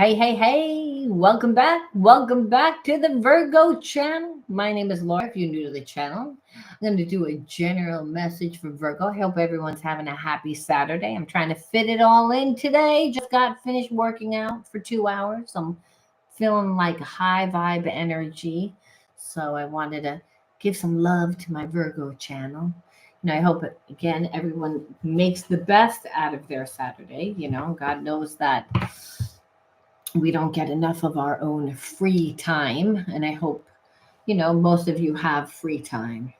Hey, hey, hey, welcome back. Welcome back to the Virgo channel. My name is Laura. If you're new to the channel, I'm going to do a general message for Virgo. I hope everyone's having a happy Saturday. I'm trying to fit it all in today. Just got finished working out for 2 hours. I'm feeling like high vibe energy. So I wanted to give some love to my Virgo channel. I hope, again, everyone makes the best out of their Saturday. God knows that we don't get enough of our own free time. And I hope, most of you have free time.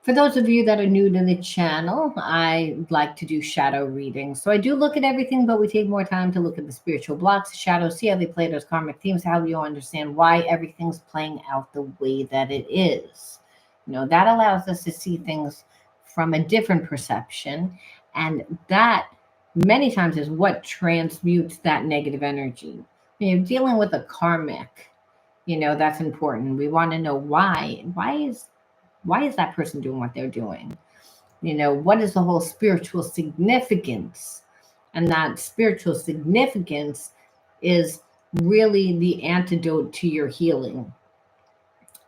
For those of you that are new to the channel, I like to do shadow readings. So I do look at everything, but we take more time to look at the spiritual blocks, shadows, see how they play those karmic themes, how you understand why everything's playing out the way that it is. That allows us to see things from a different perception. And that many times is what transmutes that negative energy. When you're dealing with a karmic, that's important. We want to know why. Why is that person doing what they're doing? What is the whole spiritual significance? And that spiritual significance is really the antidote to your healing,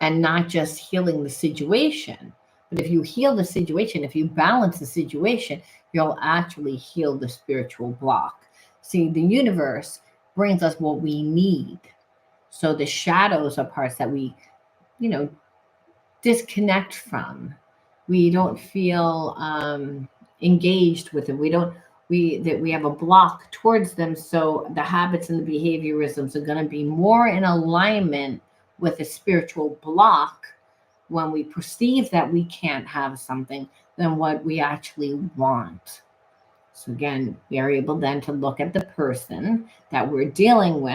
and not just healing the situation. But if you heal the situation, if you balance the situation, you'll actually heal the spiritual block. See, the universe brings us what we need. So the shadows are parts that we, you know, disconnect from. We don't feel engaged with them. We have a block towards them. So the habits and the behaviorisms are going to be more in alignment with a spiritual block when we perceive that we can't have something than what we actually want. So again, we are able then to look at the person that we're dealing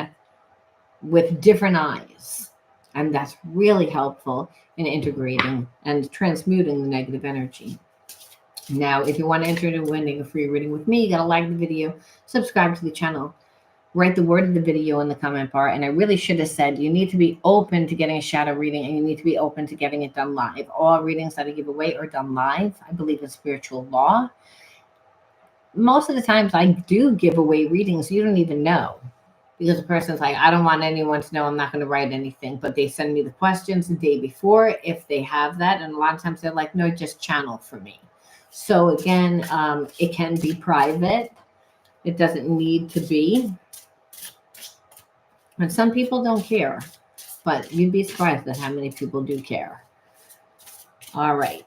with different eyes. And that's really helpful in integrating and transmuting the negative energy. Now, if you want to enter into winning a free reading with me, you got to like the video, subscribe to the channel, write the word of the video in the comment bar. And I really should have said you need to be open to getting a shadow reading, and you need to be open to getting it done live. All readings that I give away are done live. I believe in spiritual law. Most of the times I do give away readings you don't even know. Because the person's like, I don't want anyone to know, I'm not going to write anything. But they send me the questions the day before if they have that. And a lot of times they're like, no, just channel for me. So again, it can be private. It doesn't need to be. And some people don't care. But you'd be surprised at how many people do care. All right.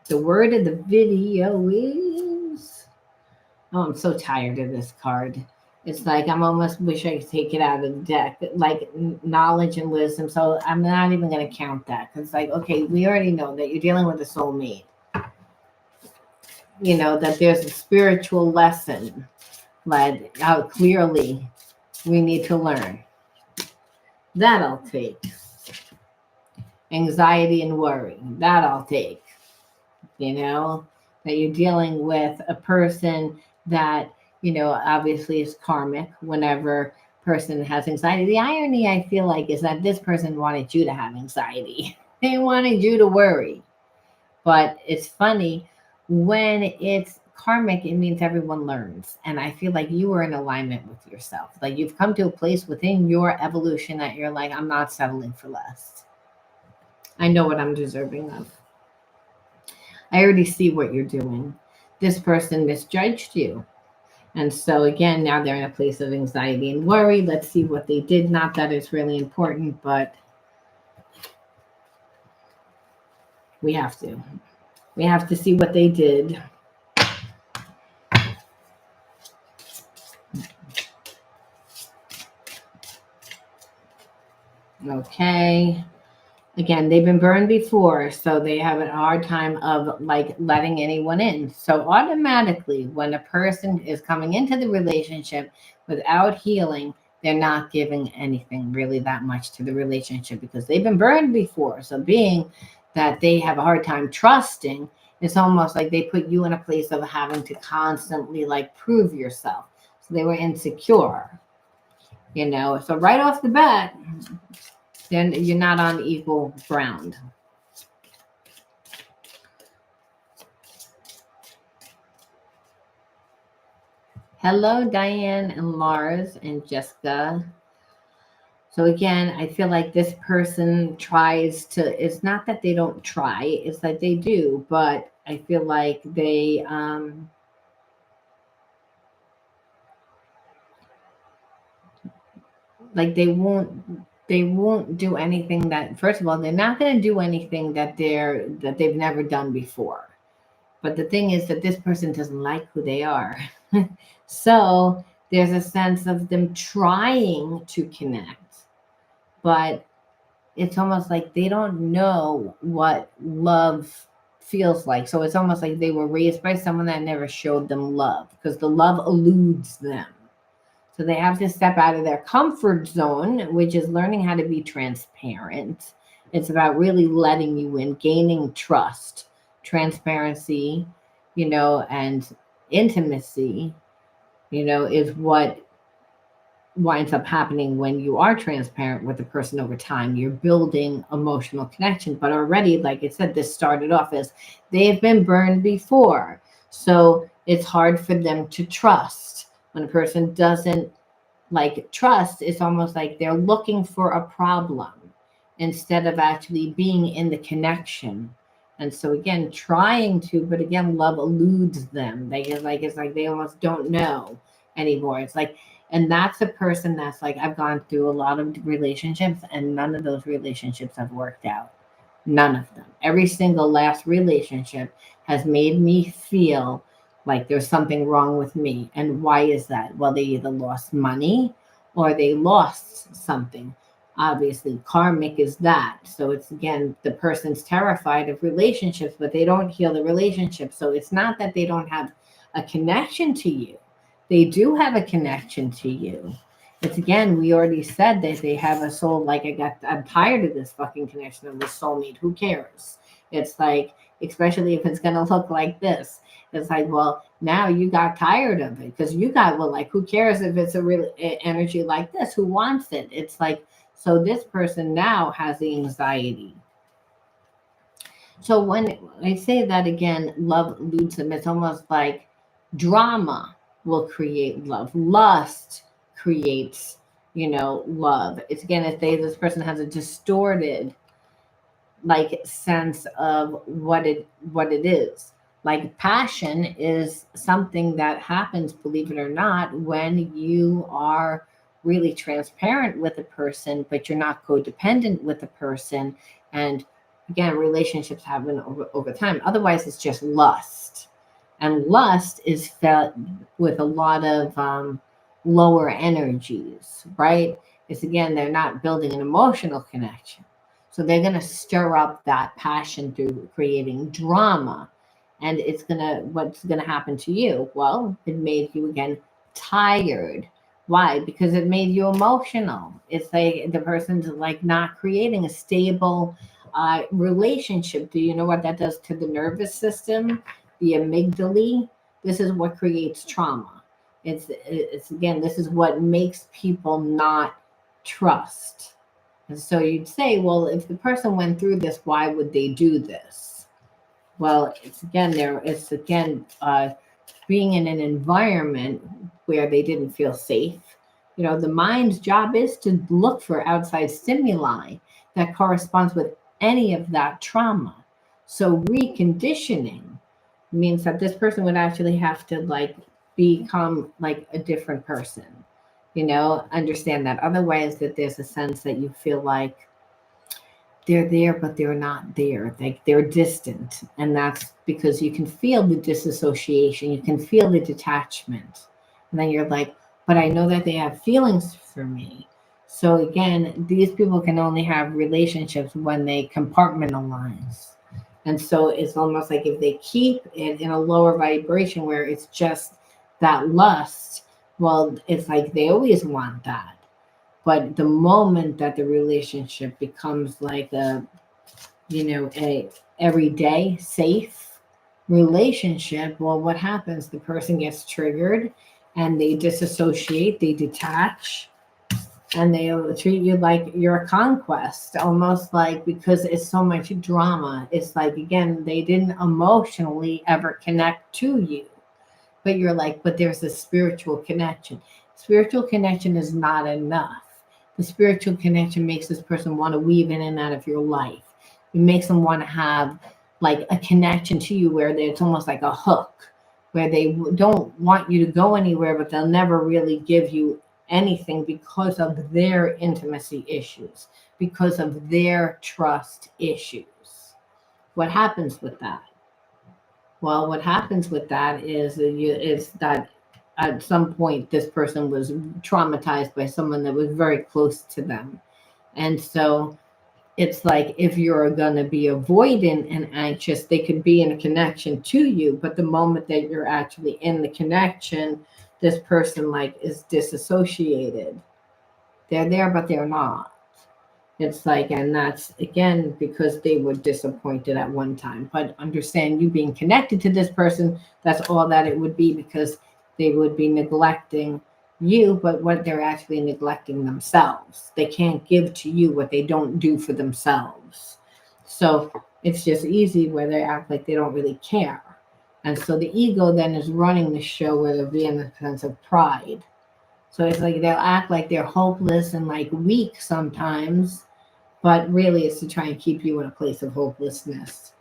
The word of the video is... Oh, I'm so tired of this card. It's like I'm almost wish I could take it out of the deck, like knowledge and wisdom. So I'm not even going to count that, because it's like, okay, we already know that you're dealing with a soulmate. That there's a spiritual lesson led out clearly we need to learn. That I'll take. Anxiety and worry. That I'll take. That you're dealing with a person that obviously is karmic whenever person has anxiety. The irony, I feel like, is that this person wanted you to have anxiety. They wanted you to worry. But it's funny, when it's karmic, it means everyone learns. And I feel like you are in alignment with yourself. Like you've come to a place within your evolution that you're like, I'm not settling for less. I know what I'm deserving of. I already see what you're doing. This person misjudged you. And so again, now they're in a place of anxiety and worry. Let's see what they did. Not that it's really important, but we have to. We have to see what they did. Okay. Again, they've been burned before, so they have a hard time of like letting anyone in. So automatically, when a person is coming into the relationship without healing, they're not giving anything really that much to the relationship because they've been burned before. So being that they have a hard time trusting, it's almost like they put you in a place of having to constantly like prove yourself. So they were insecure, So right off the bat, then you're not on equal ground. Hello, Diane and Lars and Jessica. So again, I feel like this person tries to, it's not that they don't try, it's that they do, but I feel like they won't do anything that, first of all, they're not going to do anything that they've never done before. But the thing is that this person doesn't like who they are. So there's a sense of them trying to connect, but it's almost like they don't know what love feels like. So it's almost like they were raised by someone that never showed them love because the love eludes them. So they have to step out of their comfort zone, which is learning how to be transparent. It's about really letting you in, gaining trust, transparency, and intimacy, is what winds up happening when you are transparent with the person over time. You're building emotional connection. But already, like I said, this started off as they've been burned before. So it's hard for them to trust. When a person doesn't like trust, it's almost like they're looking for a problem instead of actually being in the connection. And so again, trying to, but again, love eludes them. It's like they almost don't know anymore. It's like, and that's a person that's like, I've gone through a lot of relationships and none of those relationships have worked out. None of them. Every single last relationship has made me feel like there's something wrong with me. And why is that? Well, they either lost money or they lost something. Obviously, karmic is that. So it's again, the person's terrified of relationships, but they don't heal the relationship. So it's not that they don't have a connection to you. They do have a connection to you. It's again, we already said that they have a soul. Like I'm tired of this fucking connection of this soulmate. Who cares? It's like, especially if it's gonna look like this. It's like, well, now you got tired of it because you got, well, like, who cares if it's a real energy like this? Who wants it? It's like, so this person now has the anxiety. So when I say that again, love eludes them, it's almost like drama will create love. Lust creates, love. It's again, if this person has a distorted like sense of what it is. Like passion is something that happens, believe it or not, when you are really transparent with a person, but you're not codependent with a person. And again, relationships happen over time. Otherwise, it's just lust. And lust is felt with a lot of lower energies, right? It's again, they're not building an emotional connection. So they're going to stir up that passion through creating drama. And what's going to happen to you? Well, it made you again tired. Why? Because it made you emotional. It's like the person's like not creating a stable relationship. Do you know what that does to the nervous system? The amygdala. This is what creates trauma. It's again, this is what makes people not trust. And so you'd say, well, if the person went through this, why would they do this? Well, it's again being in an environment where they didn't feel safe. The mind's job is to look for outside stimuli that corresponds with any of that trauma. So reconditioning means that this person would actually have to like become like a different person, understand that. Otherwise, that there's a sense that you feel like they're there, but they're not there. Like they're distant. And that's because you can feel the disassociation, you can feel the detachment. And then you're like, but I know that they have feelings for me. So again, these people can only have relationships when they compartmentalize. And so it's almost like if they keep it in a lower vibration where it's just that lust, well, it's like they always want that. But the moment that the relationship becomes like a everyday safe relationship, well, what happens? The person gets triggered and they disassociate, they detach, and they treat you like you're a conquest, almost like, because it's so much drama. It's like, again, they didn't emotionally ever connect to you. but you're like, but there's a spiritual connection. Spiritual connection is not enough. The spiritual connection makes this person want to weave in and out of your life. It makes them want to have like a connection to you where it's almost like a hook, where they don't want you to go anywhere, but they'll never really give you anything because of their intimacy issues, because of their trust issues. What happens with that? Well, what happens with that is that at some point this person was traumatized by someone that was very close to them. And so it's like if you're going to be avoidant and anxious, they could be in a connection to you. But the moment that you're actually in the connection, this person like is disassociated. They're there, but they're not. It's like, and that's again because they were disappointed at one time. But understand you being connected to this person, that's all that it would be because they would be neglecting you, but what they're actually neglecting themselves. They can't give to you what they don't do for themselves. So it's just easy where they act like they don't really care. And so the ego then is running the show where they'll be in a sense of pride. So it's like they'll act like they're hopeless and like weak sometimes, but really it's to try and keep you in a place of hopelessness.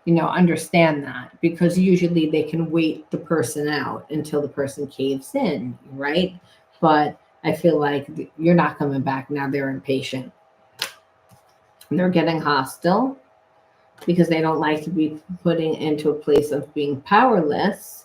Understand that because usually they can wait the person out until the person caves in, right? But I feel like you're not coming back now. They're impatient. They're getting hostile because they don't like to be putting into a place of being powerless.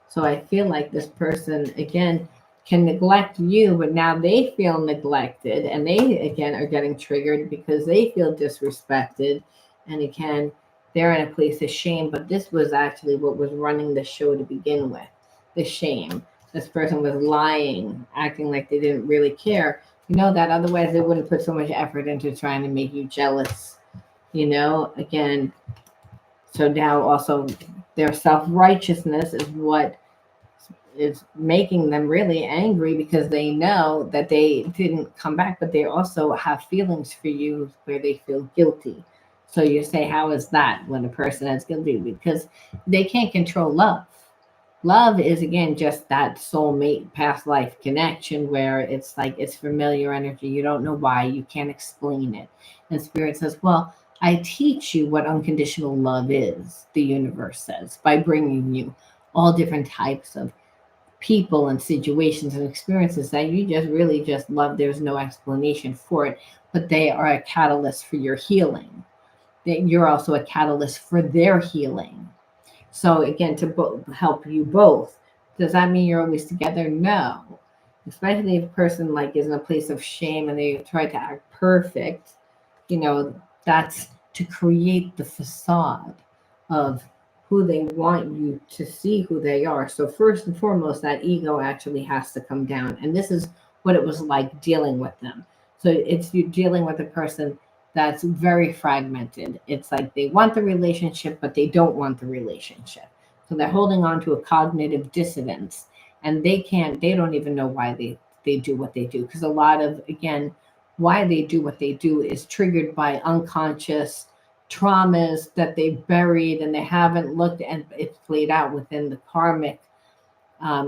So I feel like this person, again, can neglect you, but now they feel neglected and they, again, are getting triggered because they feel disrespected. And again, they're in a place of shame, but this was actually what was running the show to begin with, the shame. This person was lying, acting like they didn't really care. That otherwise they wouldn't put so much effort into trying to make you jealous, again. So now also their self-righteousness is what is making them really angry because they know that they didn't come back, but they also have feelings for you where they feel guilty. So you say, how is that when a person is guilty? Because they can't control love. Love is, again, just that soulmate past life connection where it's like it's familiar energy. You don't know why. You can't explain it. And Spirit says, well, I teach you what unconditional love is, the universe says, by bringing you all different types of people and situations and experiences that you just really just love. There's no explanation for it, but they are a catalyst for your healing. That you're also a catalyst for their healing. So again, to help you both. Does that mean you're always together? No. Especially if a person like is in a place of shame and they try to act perfect, that's to create the facade of who they want you to see who they are. So first and foremost, that ego actually has to come down. And this is what it was like dealing with them. So it's you dealing with a person that's very fragmented. It's like they want the relationship, but they don't want the relationship. So they're holding on to a cognitive dissonance and they don't even know why they do what they do. Because a lot of, again, why they do what they do is triggered by unconscious traumas that they buried and they haven't looked, and it's played out within the karmic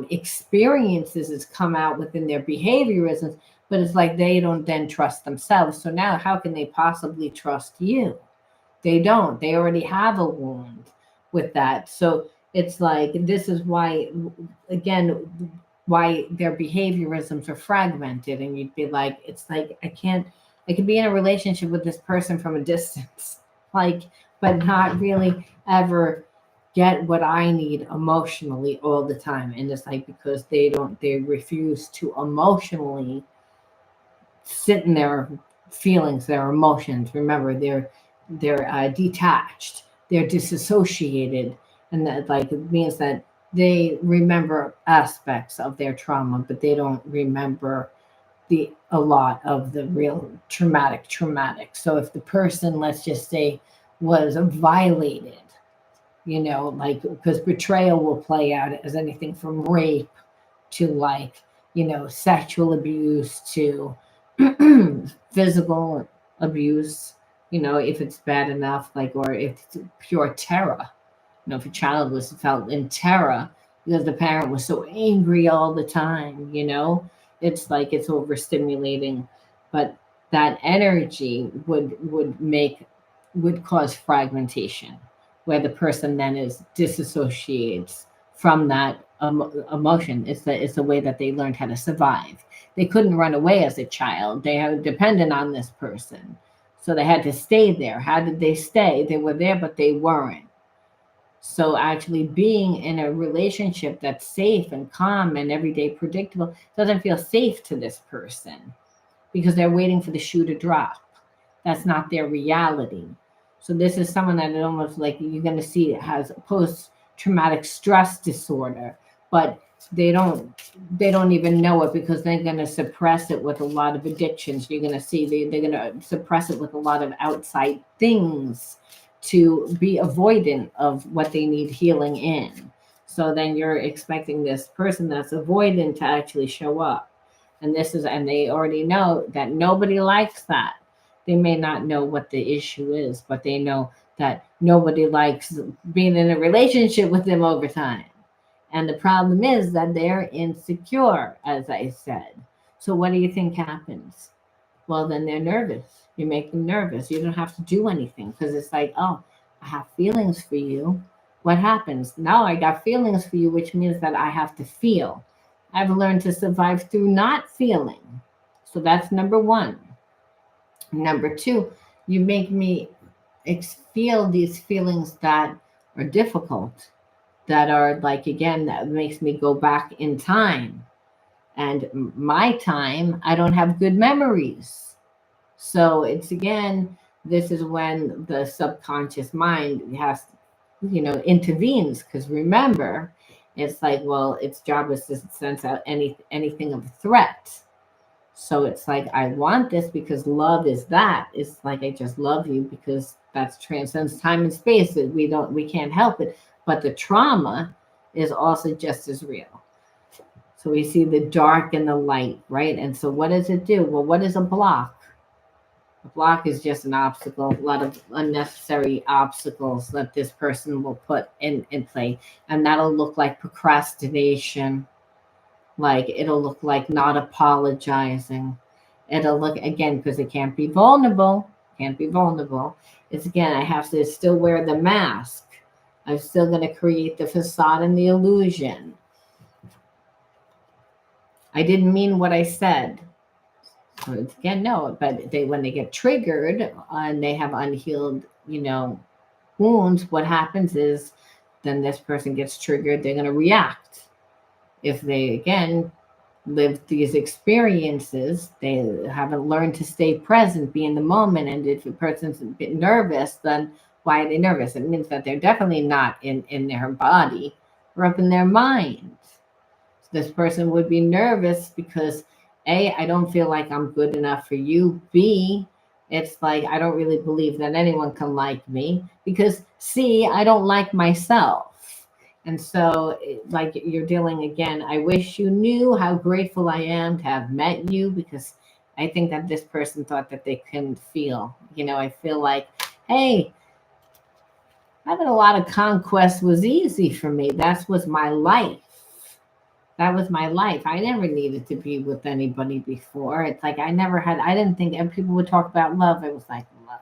experiences. It's come out within their behaviorisms, but it's like they don't then trust themselves. So now how can they possibly trust you? They don't. They already have a wound with that. So it's like, this is why, again, why their behaviorisms are fragmented. And you'd be like, it's like, I could be in a relationship with this person from a distance, like, but not really ever get what I need emotionally all the time. And it's like, because they refuse to emotionally sit in their feelings, their emotions. Remember, they're detached, they're disassociated, and that like it means that they remember aspects of their trauma, but they don't remember a lot of the real traumatic. So if the person, let's just say, was violated, like, because betrayal will play out as anything from rape to like, sexual abuse to physical abuse, if it's bad enough, like, or if it's pure terror, if a child felt in terror, because the parent was so angry all the time, you know? It's like it's overstimulating. But that energy would cause fragmentation, where the person then is disassociates from that emotion. It's the way that they learned how to survive. They couldn't run away as a child. They were dependent on this person. So they had to stay there. How did they stay? They were there, but they weren't. So actually being in a relationship that's safe and calm and everyday predictable doesn't feel safe to this person because they're waiting for the shoe to drop. That's not their reality. So this is someone that it almost like you're going to see has post traumatic stress disorder, but they don't they don't even know it because they're going to suppress it with a lot of addictions. You're going to see they're going to suppress it with a lot of outside things to be avoidant of what they need healing in. So then you're expecting this person that's avoidant to actually show up. And they already know that nobody likes that. They may not know what the issue is, but they know that nobody likes being in a relationship with them over time. And the problem is that they're insecure, as I said. So what do you think happens? Well, then they're nervous. You make them nervous. You don't have to do anything because it's like, oh, I have feelings for you. What happens? Now I got feelings for you, which means that I have to feel. I've learned to survive through not feeling. So that's number one. Number two, you make me feel these feelings that are difficult, that are like, again, that makes me go back in time. And my time, I don't have good memories. So it's again, this is when the subconscious mind has, intervenes. Because remember, it's like, well, its job is to sense out anything of a threat. So it's like, I want this because love is that. It's like, I just love you because that transcends time and space. That we can't help it. But the trauma is also just as real. So we see the dark and the light, right? And so what does it do? Well, what is a block? A block is just an obstacle, a lot of unnecessary obstacles that this person will put in play. And that'll look like procrastination, like it'll look like not apologizing. It'll look again because it can't be vulnerable. Can't be vulnerable. It's again, I have to still wear the mask. I'm still going to create the facade and the illusion. I didn't mean what I said. So it's, again, no, but they when they get triggered and they have unhealed, wounds, what happens is then this person gets triggered, they're going to react. If they again live these experiences, they haven't learned to stay present, be in the moment. And if a person's a bit nervous, then why are they nervous? It means that they're definitely not in their body or up in their mind. This person would be nervous because A, I don't feel like I'm good enough for you. B, it's like I don't really believe that anyone can like me because C, I don't like myself. And so, like you're dealing again, I wish you knew how grateful I am to have met you because I think that this person thought that they couldn't feel. I feel like, hey, having a lot of conquest was easy for me. That was my life. That was my life. I never needed to be with anybody before. It's like I didn't think, and people would talk about love. It was like, love.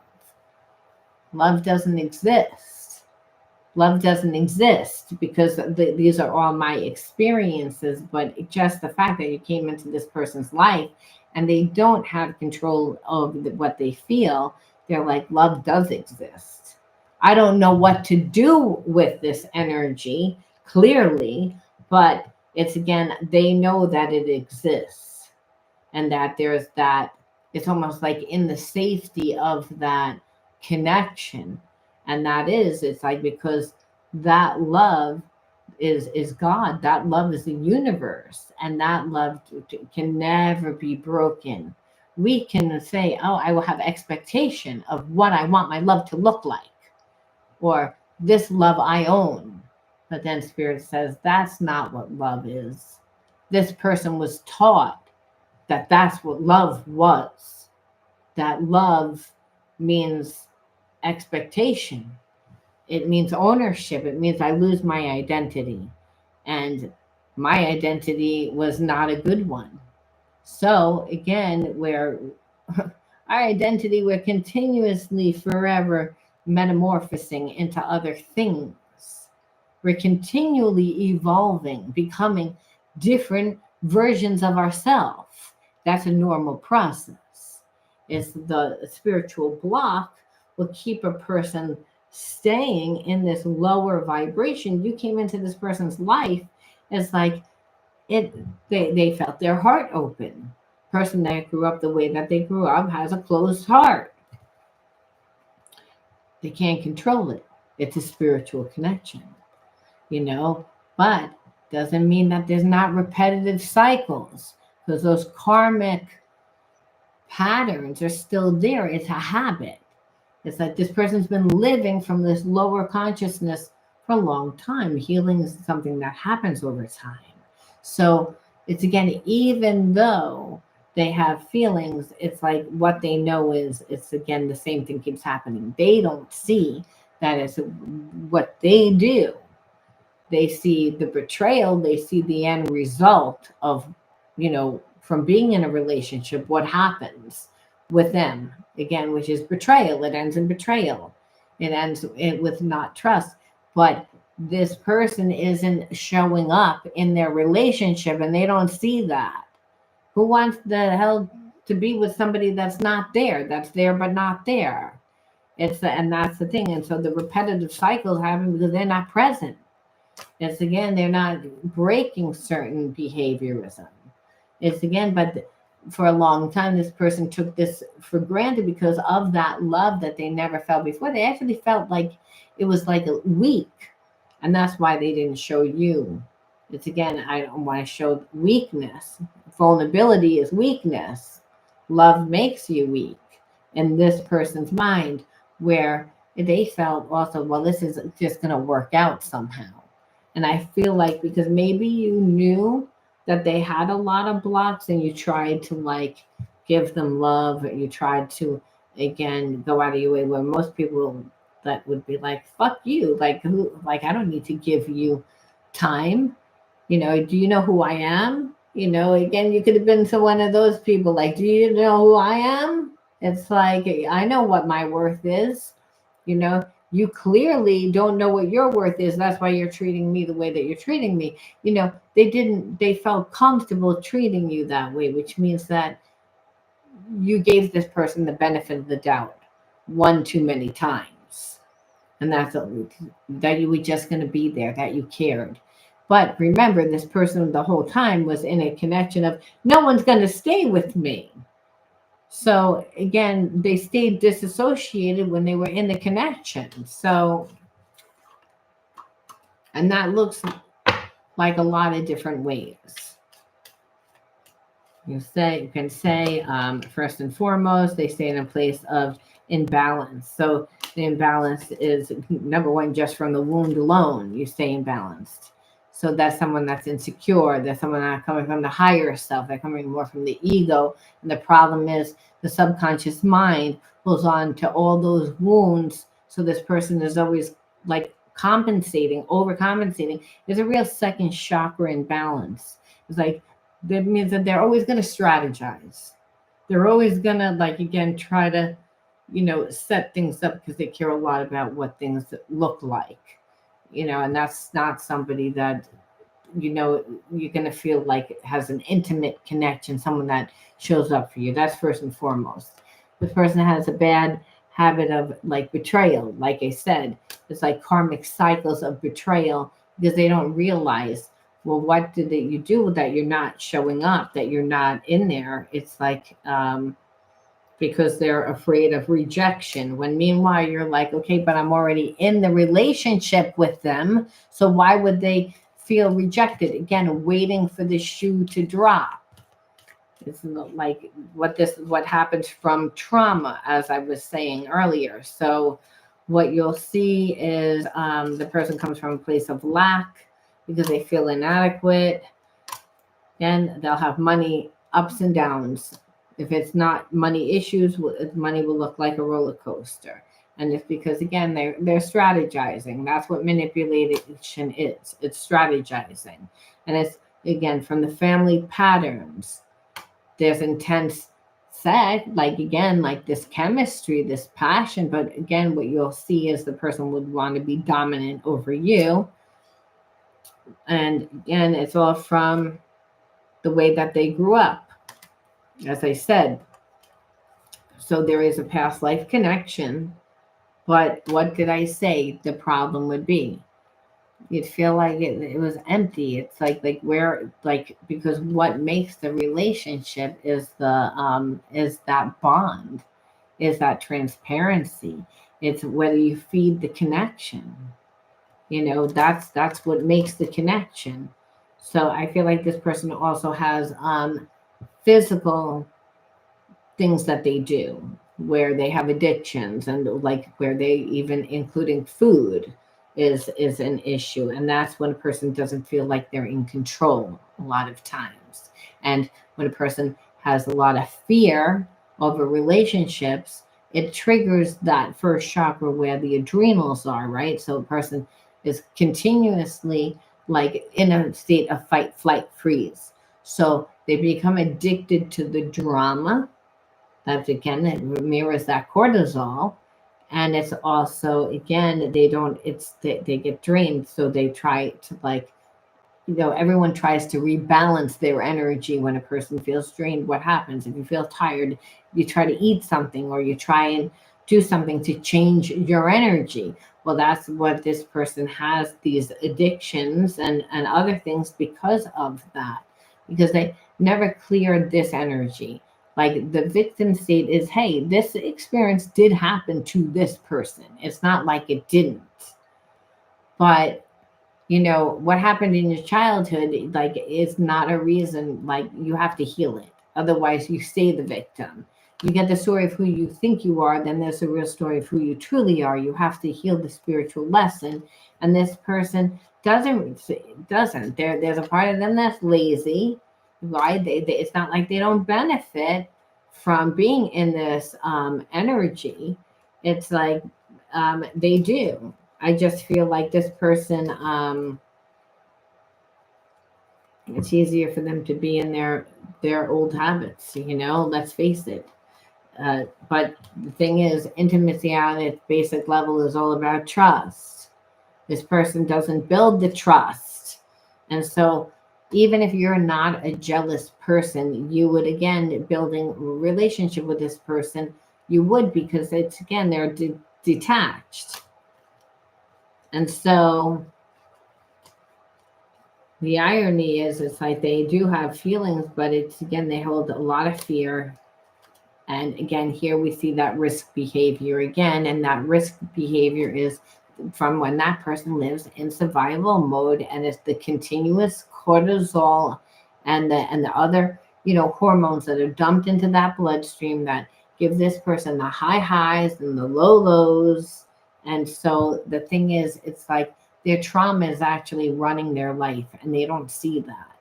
Love doesn't exist. Love doesn't exist because these are all my experiences. But just the fact that you came into this person's life and they don't have control of what they feel, they're like, love does exist. I don't know what to do with this energy, clearly, but it's again, they know that it exists and that there's that, it's almost like in the safety of that connection. And that is, it's like because that love is God, that love is the universe, and that love can never be broken. We can say, oh, I will have expectation of what I want my love to look like, or this love I own. But then Spirit says that's not what love is. This person was taught that that's what love was. That love means expectation. It means ownership. It means I lose my identity. And my identity was not a good one. So again, where our identity, we're continuously forever metamorphosing into other things. We're continually evolving, becoming different versions of ourselves. That's a normal process. It's the spiritual block will keep a person staying in this lower vibration. You came into this person's life as like it they felt their heart open. Person that grew up the way that they grew up has a closed heart. They can't control it. It's a spiritual connection, you know, but doesn't mean that there's not repetitive cycles, because those karmic patterns are still there. It's a habit. It's like this person's been living from this lower consciousness for a long time. Healing is something that happens over time. So it's again, even though they have feelings, it's like what they know is, it's again, the same thing keeps happening. They don't see that it's what they do. They see the betrayal, they see the end result of, from being in a relationship, what happens with them, again, which is betrayal. It ends in betrayal. It ends with not trust. But this person isn't showing up in their relationship and they don't see that. Who wants the hell to be with somebody that's not there, that's there but not there? And that's the thing. And so the repetitive cycles happen because they're not present. It's again, they're not breaking certain behaviorism. It's again, but for a long time, this person took this for granted because of that love that they never felt before. They actually felt like it was like a weak, and that's why they didn't show you. It's again, I don't want to show weakness. Vulnerability is weakness. Love makes you weak in this person's mind, where they felt also, well, this is just going to work out somehow. And I feel like because maybe you knew that they had a lot of blocks and you tried to like give them love, and you tried to again go out of your way, where most people that would be like, fuck you, like who, like I don't need to give you time. Do you know who I am? Again, you could have been to one of those people like, do you know who I am? It's like, I know what my worth is. You clearly don't know what your worth is. That's why you're treating me the way that you're treating me. They felt comfortable treating you that way, which means that you gave this person the benefit of the doubt one too many times. And that you were just going to be there, that you cared. But remember, this person the whole time was in a connection of no one's going to stay with me. So again, they stayed disassociated when they were in the connection. So, and that looks like a lot of different ways. You can say, first and foremost, they stay in a place of imbalance. So the imbalance is number one, just from the wound alone, you stay imbalanced. So that's someone that's insecure. That's someone that's coming from the higher self. They're coming more from the ego. And the problem is the subconscious mind holds on to all those wounds. So this person is always like compensating, overcompensating. There's a real second chakra imbalance. It's like, that means that they're always going to strategize. They're always going to, like, again, try to, set things up because they care a lot about what things look like. And that's not somebody that, you're going to feel like it has an intimate connection, someone that shows up for you. That's first and foremost. The person has a bad habit of like betrayal. Like I said, it's like karmic cycles of betrayal because they don't realize, well, what did you do that you're not showing up, that you're not in there? It's like, because they're afraid of rejection, when meanwhile you're like, okay, but I'm already in the relationship with them, so why would they feel rejected? Again, waiting for the shoe to drop. It's like what happens from trauma, as I was saying earlier. So what you'll see is the person comes from a place of lack because they feel inadequate, and they'll have money ups and downs. If it's not money issues, money will look like a roller coaster. And it's because again they're strategizing. That's what manipulation is. It's strategizing. And it's again from the family patterns. There's intense sex, like again, like this chemistry, this passion. But again, what you'll see is the person would want to be dominant over you. And again, it's all from the way that they grew up, as I said. So there is a past life connection. But what did I say the problem would be? You'd feel like it was empty. It's like where like because what makes the relationship is that bond, is that transparency. It's whether you feed the connection. That's what makes the connection. So I feel like this person also has physical things that they do where they have addictions, and like where they even including food is an issue, and that's when a person doesn't feel like they're in control a lot of times. And when a person has a lot of fear over relationships, it triggers that first chakra where the adrenals are, right? So a person is continuously like in a state of fight, flight, freeze. So they become addicted to the drama. That again, it mirrors that cortisol. And it's also again, they don't it's they get drained, so they try to like, everyone tries to rebalance their energy. When a person feels drained, what happens? If you feel tired, you try to eat something, or you try and do something to change your energy. Well, that's what this person has, these addictions and other things because of that, because they never cleared this energy. Like the victim state is, hey, this experience did happen to this person. It's not like it didn't. But what happened in your childhood, like, it's not a reason. Like, you have to heal it, otherwise you stay the victim. You get the story of who you think you are, then there's a real story of who you truly are. You have to heal the spiritual lesson. And this person doesn't there's a part of them that's lazy, right? It's not like they don't benefit from being in this energy. It's like they do. I just feel like this person, it's easier for them to be in their old habits. Let's face it. But the thing is, intimacy on its basic level is all about trust. This person doesn't build the trust, and so even if you're not a jealous person, you would again building a relationship with this person. You would, because it's again they're detached. And so the irony is, it's like they do have feelings, but it's again, they hold a lot of fear. And again, here we see that risk behavior again. And that risk behavior is from when that person lives in survival mode, and it's the continuous cortisol and the other, hormones that are dumped into that bloodstream that give this person the high highs and the low lows. And so the thing is, it's like their trauma is actually running their life, and they don't see that.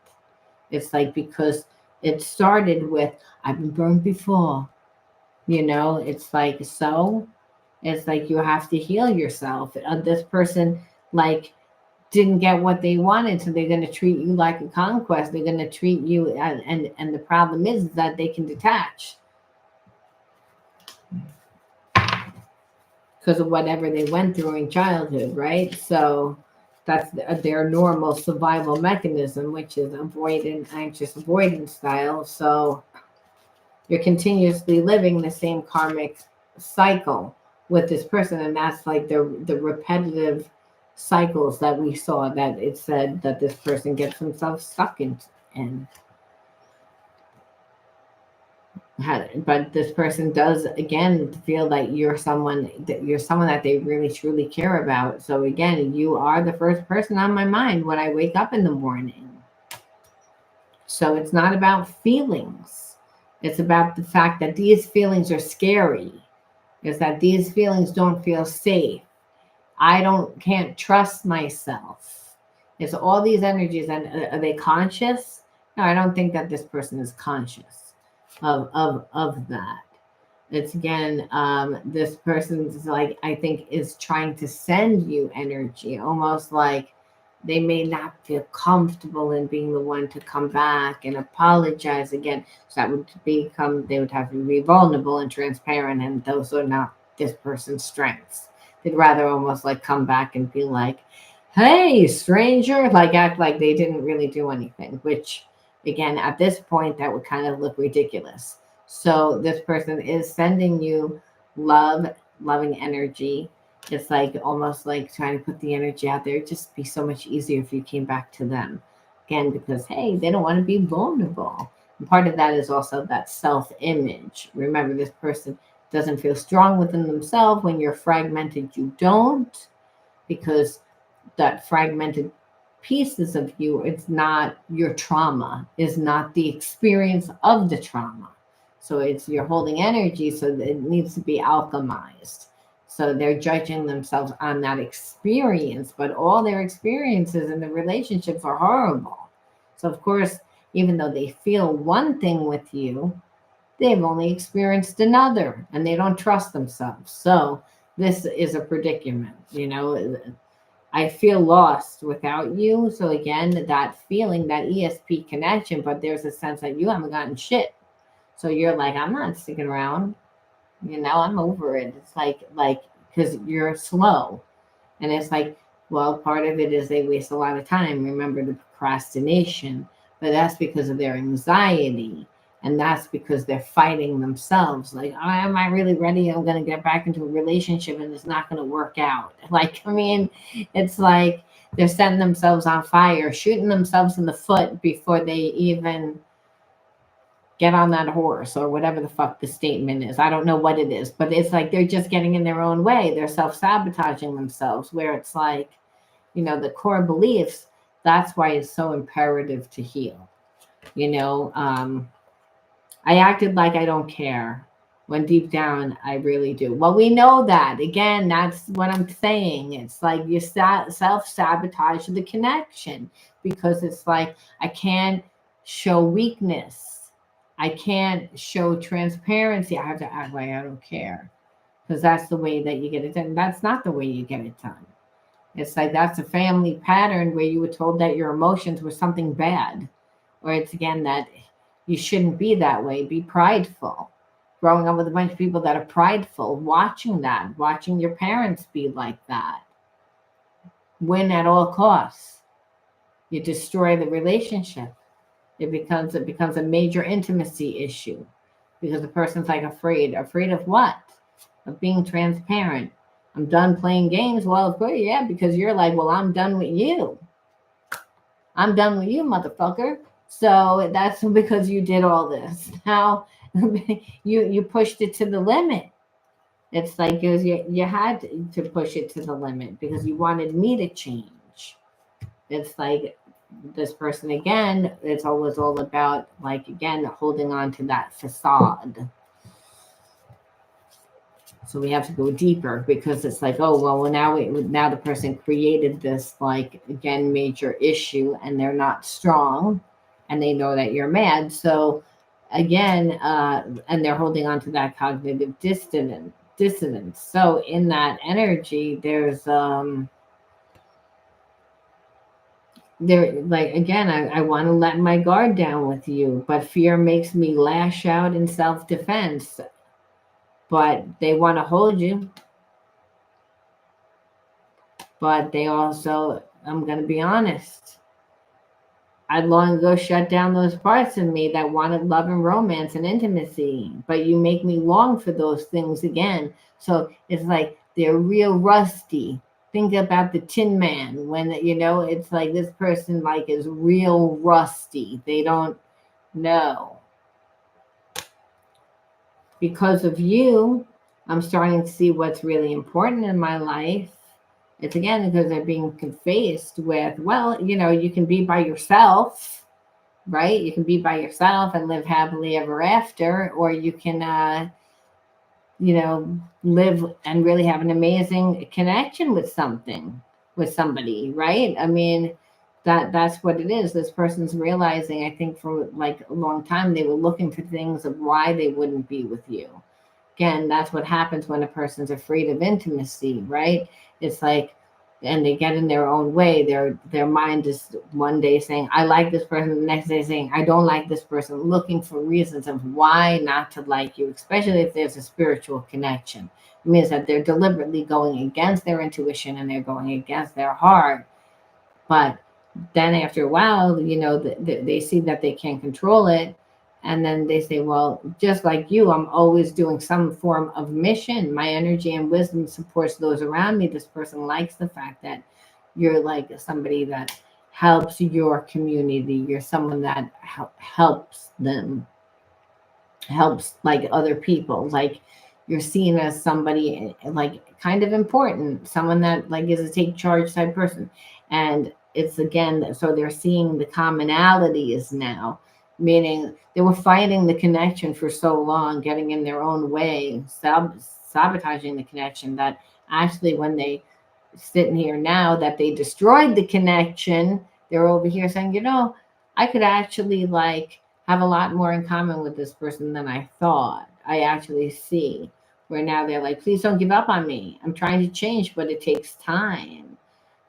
It's like because it started with, I've been burned before. It's like, so it's like you have to heal yourself. This person like didn't get what they wanted, so they're going to treat you like a conquest. They're going to treat you, and the problem is that they can detach because of whatever they went through in childhood, right? So that's their normal survival mechanism, which is avoidant, anxious avoidance style. So you're continuously living the same karmic cycle with this person, and that's like the repetitive cycles that we saw, that it said that this person gets himself stuck in. But this person does again feel like you're someone that they really truly care about. So again, you are the first person on my mind when I wake up in the morning. So it's not about feelings. It's about the fact that these feelings are scary. Is that these feelings don't feel safe. Can't trust myself. It's all these energies. And are they conscious? No, I don't think that this person is conscious of that. It's again, this person's like, I think, is trying to send you energy, almost like they may not feel comfortable in being the one to come back and apologize again. So that would become, they would have to be vulnerable and transparent, and those are not this person's strengths. They'd rather almost like come back and be like, hey, stranger, like act like they didn't really do anything, which again, at this point, that would kind of look ridiculous. So this person is sending you love, loving energy. It's like almost like trying to put the energy out there. It'd just be so much easier if you came back to them. Again, because hey, they don't want to be vulnerable. And part of that is also that self-image. Remember, this person doesn't feel strong within themselves. When you're fragmented, you don't, because that fragmented pieces of you, it's not your trauma, is not the experience of the trauma. So it's, you're holding energy, so it needs to be alchemized. So they're judging themselves on that experience, but all their experiences in the relationships are horrible. So of course, even though they feel one thing with you, they've only experienced another, and they don't trust themselves. So this is a predicament, you know. I feel lost without you. So again, that feeling, that ESP connection, but there's a sense that you haven't gotten shit. So you're like, I'm not sticking around. You know, I'm over it. It's like because you're slow. And it's like, well, part of it is they waste a lot of time. Remember the procrastination, but that's because of their anxiety. And that's because they're fighting themselves. Like, oh, am I really ready? I'm going to get back into a relationship and it's not going to work out. Like, I mean, it's like they're setting themselves on fire, shooting themselves in the foot before they even get on that horse or whatever the fuck the statement is. I don't know what it is, but it's like they're just getting in their own way. They're self-sabotaging themselves, where it's like, you know, the core beliefs, that's why it's so imperative to heal. You know, I acted like I don't care when deep down I really do. Well, we know that. Again, that's what I'm saying. It's like you self-sabotage the connection, because it's like I can't show weakness. I can't show transparency. I have to act like I don't care, because that's the way that you get it done. That's not the way you get it done. It's like that's a family pattern where you were told that your emotions were something bad, or it's again that you shouldn't be that way. Be prideful. Growing up with a bunch of people that are prideful, watching that, watching your parents be like that. Win at all costs. You destroy the relationship. It becomes a major intimacy issue, because the person's like afraid. Afraid of what? Of being transparent. I'm done playing games. Well, of course, yeah, because you're like, well, I'm done with you. I'm done with you, motherfucker. So that's because you did all this. Now you pushed it to the limit. It's like you had to push it to the limit because you wanted me to change. It's like this person again, it's always all about like again holding on to that facade. So we have to go deeper, because it's like, oh well, now the person created this like again major issue, and they're not strong, and they know that you're mad. So again, and they're holding on to that cognitive dissonance. So in that energy, there's there like again, I want to let my guard down with you, but fear makes me lash out in self-defense. But they want to hold you, but they also, I'm going to be honest, I'd long ago shut down those parts of me that wanted love and romance and intimacy, but you make me long for those things again. So it's like they're real rusty. Think about the Tin Man, when you know it's like this person like is real rusty. They don't know. Because of you, I'm starting to see what's really important in my life. It's again because they're being faced with, well, you know, you can be by yourself, right? You can be by yourself and live happily ever after, or you can, you know, live and really have an amazing connection with somebody, right? I mean, that's what it is. This person's realizing, I think for like a long time, they were looking for things of why they wouldn't be with you. again, that's what happens when a person's afraid of intimacy, right? It's like, and they get in their own way. Their mind is one day saying, I like this person, the next day saying, I don't like this person, looking for reasons of why not to like you, especially if there's a spiritual connection. It means that they're deliberately going against their intuition and they're going against their heart. But then after a while, they see that they can't control it. And then they say, well, just like you, I'm always doing some form of mission. My energy and wisdom supports those around me. This person likes the fact that you're like somebody that helps your community. You're someone that helps them, helps like other people. Like you're seen as somebody like kind of important, someone that like is a take charge type person. And it's again, so they're seeing the commonalities now, meaning they were fighting the connection for so long, getting in their own way, sabotaging the connection, that actually when they sitting here now that they destroyed the connection, they're over here saying, I could actually like have a lot more in common with this person than I thought. I actually see where now they're like, please don't give up on me. I'm trying to change, but it takes time.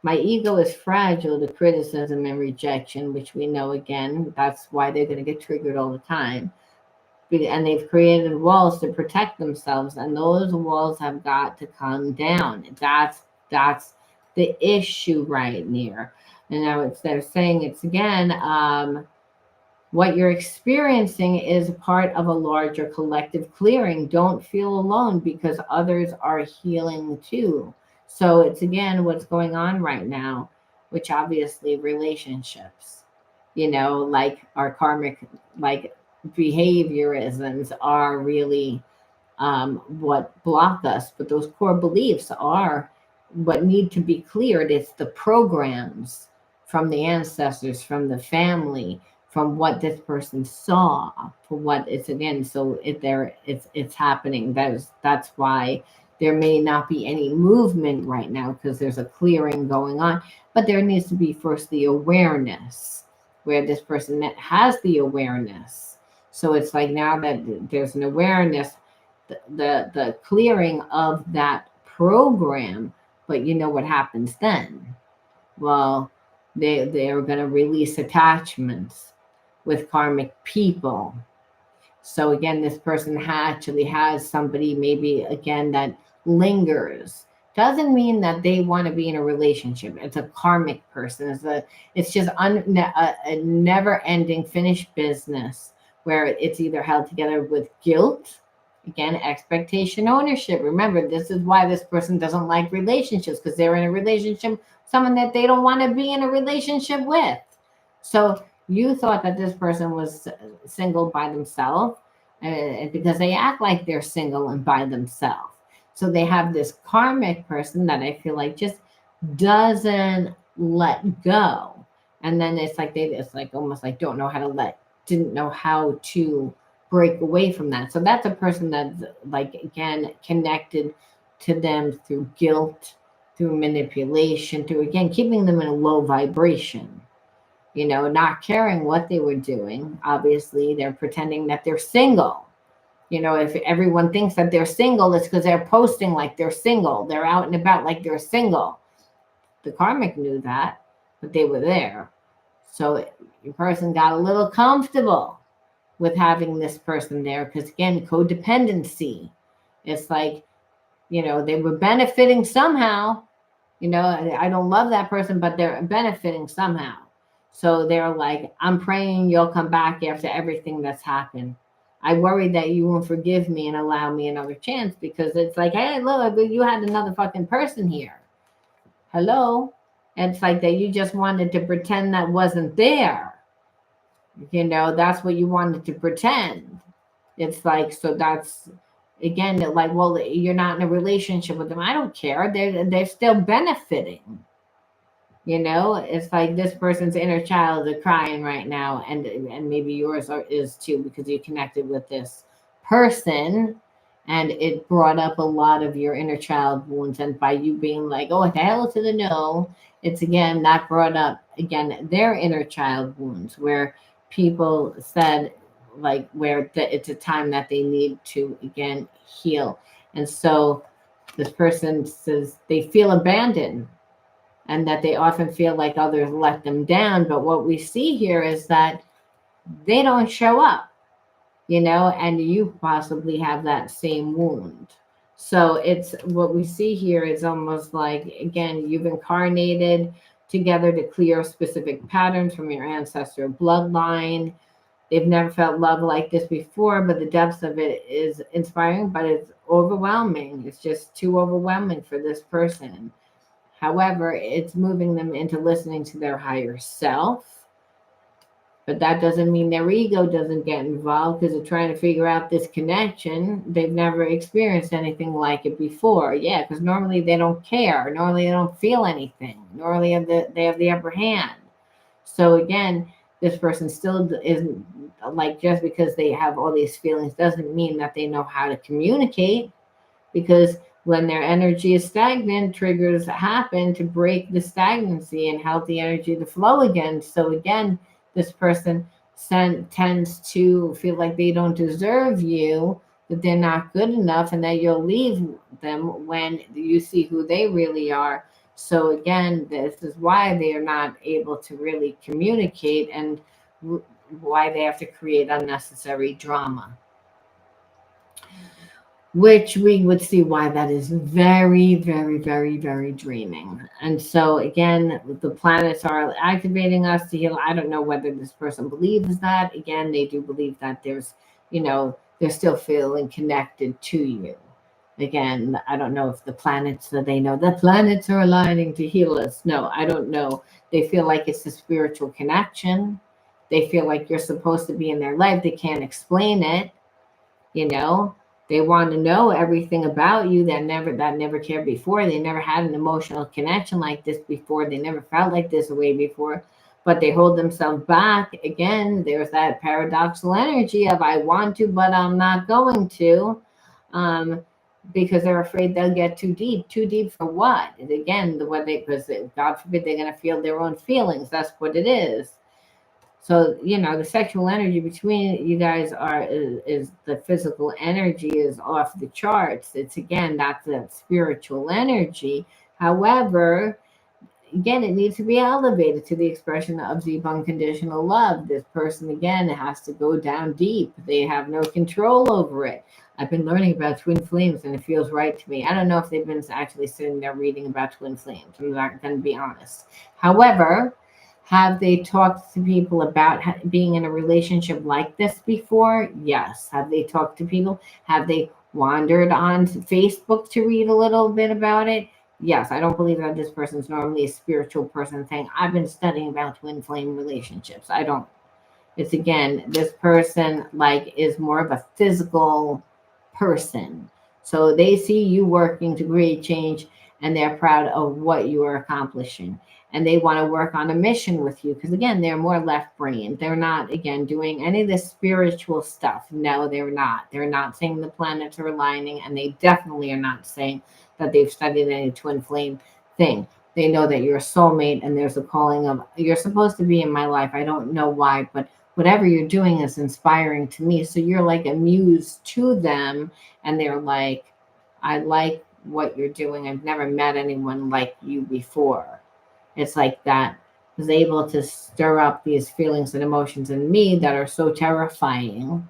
My ego is fragile to criticism and rejection, which we know again, that's why they're going to get triggered all the time. And they've created walls to protect themselves, and those walls have got to come down. That's the issue right near. And now they're saying it's again, what you're experiencing is part of a larger collective clearing. Don't feel alone because others are healing too. So it's again what's going on right now, which obviously relationships, like our karmic, like behaviorisms are really what block us. But those core beliefs are what need to be cleared. It's the programs from the ancestors, from the family, from what this person saw, for what it's again. So it's happening. That's why there may not be any movement right now, because there's a clearing going on. But there needs to be first the awareness, where this person has the awareness. So it's like now that there's an awareness, the clearing of that program. But you know what happens then? Well, they're going to release attachments with karmic people. So again, this person actually has somebody maybe again that lingers. Doesn't mean that they want to be in a relationship. It's a karmic person. It's just a never-ending finished business where it's either held together with guilt, again, expectation, ownership. Remember, this is why this person doesn't like relationships, because they're in a relationship, someone that they don't want to be in a relationship with. So you thought that this person was single by themselves, because they act like they're single and by themselves. So they have this karmic person that I feel like just doesn't let go. And then it's like almost like didn't know how to break away from that. So that's a person that's like, again, connected to them through guilt, through manipulation, through, again, keeping them in a low vibration, not caring what they were doing. Obviously, they're pretending that they're single. If everyone thinks that they're single, it's because they're posting like they're single. They're out and about like they're single. The karmic knew that, but they were there. So your person got a little comfortable with having this person there, because again, codependency. It's like, they were benefiting somehow. I don't love that person, but they're benefiting somehow. So they're like, I'm praying you'll come back after everything that's happened. I worry that you won't forgive me and allow me another chance, because it's like, hey, look, you had another fucking person here. Hello? And it's like that you just wanted to pretend that wasn't there. That's what you wanted to pretend. It's like, so that's, again, like, well, you're not in a relationship with them. I don't care. They're still benefiting. It's like this person's inner child is crying right now, and maybe yours is too, because you connected with this person, and it brought up a lot of your inner child wounds. And by you being like, oh, what the hell to the no, it's again that brought up again their inner child wounds, where people said, like where it's a time that they need to again heal. And so this person says they feel abandoned and that they often feel like others let them down. But what we see here is that they don't show up, and you possibly have that same wound. So it's what we see here is almost like, again, you've incarnated together to clear specific patterns from your ancestral bloodline. They've never felt love like this before, but the depths of it is inspiring, but it's overwhelming. It's just too overwhelming for this person. However, it's moving them into listening to their higher self. But that doesn't mean their ego doesn't get involved because they're trying to figure out this connection. They've never experienced anything like it before. Yeah, because normally they don't care. Normally they don't feel anything. Normally they have the upper hand. So again, this person still isn't like, just because they have all these feelings doesn't mean that they know how to communicate, because when their energy is stagnant, triggers happen to break the stagnancy and help the energy to flow again. So again, this person tends to feel like they don't deserve you, that they're not good enough, and that you'll leave them when you see who they really are. So again, this is why they are not able to really communicate, and why they have to create unnecessary drama, which we would see why that is very, very, very, very draining. And so again, the planets are activating us to heal. I don't know whether this person believes that. Again, they do believe that they're still feeling connected to you. Again, I don't know if the planets, that they know the planets are aligning to heal us. No, I don't know. They feel like it's a spiritual connection. They feel like you're supposed to be in their life. They can't explain it. you know they want to know everything about you that never cared before. They never had an emotional connection like this before. They never felt like this way before, but they hold themselves back. Again, there's that paradoxical energy of I want to but I'm not going to, um because they're afraid they'll get too deep for what? And again, because God forbid they're going to feel their own feelings. That's what it is. So, the sexual energy between you guys is the physical energy is off the charts. It's again, that's that spiritual energy. However, again, it needs to be elevated to the expression of deep unconditional love. This person, again, has to go down deep. They have no control over it. I've been learning about twin flames and it feels right to me. I don't know if they've been actually sitting there reading about twin flames. I'm not going to be honest. However, have they talked to people about being in a relationship like this before? Yes. Have they talked to people? Have they wandered on Facebook to read a little bit about it? Yes. I don't believe that this person's normally a spiritual person saying, I've been studying about twin flame relationships. I don't. It's again, this person is more of a physical person. So they see you working to create change and they're proud of what you are accomplishing. And they want to work on a mission with you because, again, they're more left brain. They're not, again, doing any of the spiritual stuff. No, they're not. They're not saying the planets are aligning, and they definitely are not saying that they've studied any twin flame thing. They know that you're a soulmate and there's a calling of, you're supposed to be in my life. I don't know why, but whatever you're doing is inspiring to me. So you're like a muse to them, and they're like, I like what you're doing. I've never met anyone like you before. It's like that is able to stir up these feelings and emotions in me that are so terrifying,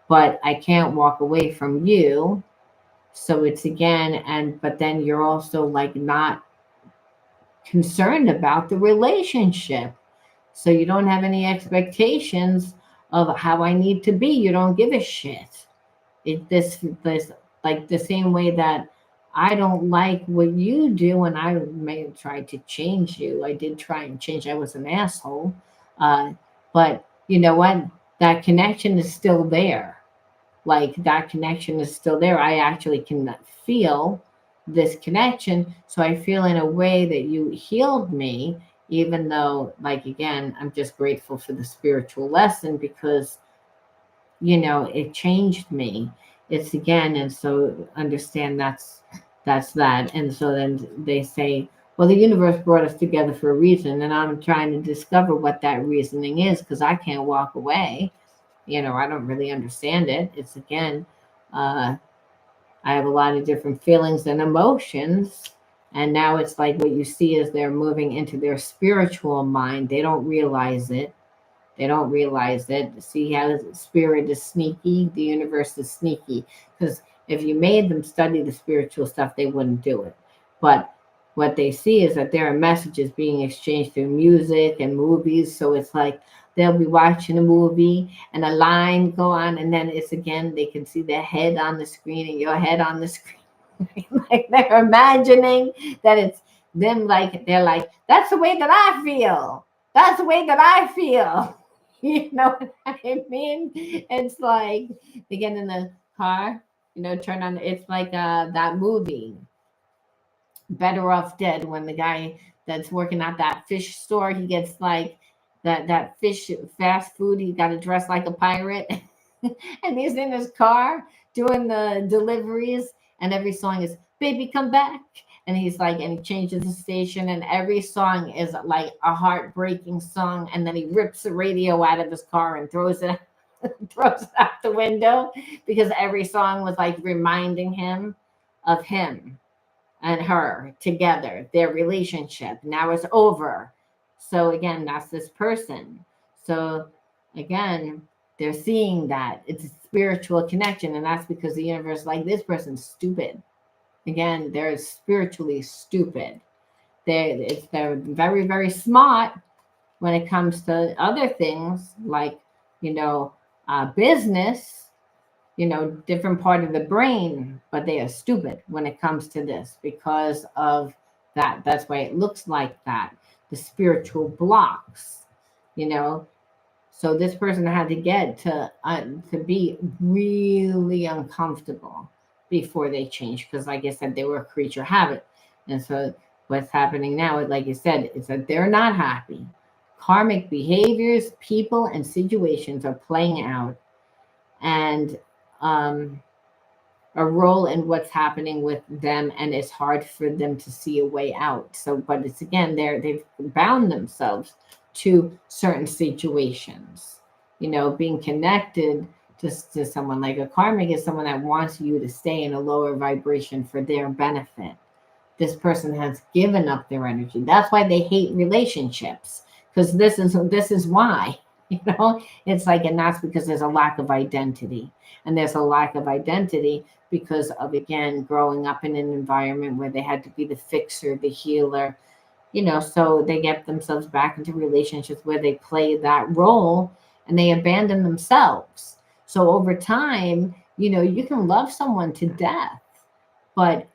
but I can't walk away from you. So it's again, but then you're also not concerned about the relationship. So you don't have any expectations of how I need to be. You don't give a shit. This like the same way that I don't like what you do, and I may have tried to change you. I did try and change. I was an asshole, but you know what? That connection is still there. That connection is still there. I actually can feel this connection. So I feel in a way that you healed me, even though, again, I'm just grateful for the spiritual lesson because, it changed me. It's again, and so understand that's that. And so then they say, well, the universe brought us together for a reason, and I'm trying to discover what that reasoning is because I can't walk away. I don't really understand it. It's again, uh, I have a lot of different feelings and emotions. And now it's like what you see is they're moving into their spiritual mind. They don't realize it. They don't realize it. See how the spirit is sneaky? The universe is sneaky. Because if you made them study the spiritual stuff, they wouldn't do it. But what they see is that there are messages being exchanged through music and movies. So it's like they'll be watching a movie and a line go on, and then it's again, they can see their head on the screen and your head on the screen. Like they're imagining that it's them, like they're like, that's the way that I feel. That's the way that I feel. You know what I mean? It's like they get in the car, turn on. It's like that movie, Better Off Dead, when the guy that's working at that fish store, he gets like that fish fast food. He got to dress like a pirate, and he's in his car doing the deliveries, and every song is "Baby Come Back." And he's like, and he changes the station, and every song is like a heartbreaking song. And then he rips the radio out of his car and throws it throws it out the window because every song was like reminding him of him and her together, their relationship. Now it's over. So again, that's this person. So again, they're seeing that it's a spiritual connection, and that's because the universe, like, this person's stupid. Again, they're spiritually stupid. They're very, very smart when it comes to other things like, business, different part of the brain, but they are stupid when it comes to this because of that. That's why it looks like that. The spiritual blocks, you know. So this person had to get to be really uncomfortable before they change, because, like I said, they were a creature habit, and so what's happening now, like you said, is that they're not happy. Karmic behaviors, people, and situations are playing out, and um, a role in what's happening with them, and it's hard for them to see a way out. So, but it's again, they've bound themselves to certain situations. Being connected to someone like a karmic is someone that wants you to stay in a lower vibration for their benefit. This person has given up their energy. That's why they hate relationships, because this is why. It's like, and that's because there's a lack of identity, and there's a lack of identity because of, again, growing up in an environment where they had to be the fixer, the healer. So they get themselves back into relationships where they play that role, and they abandon themselves. So over time, you can love someone to death, but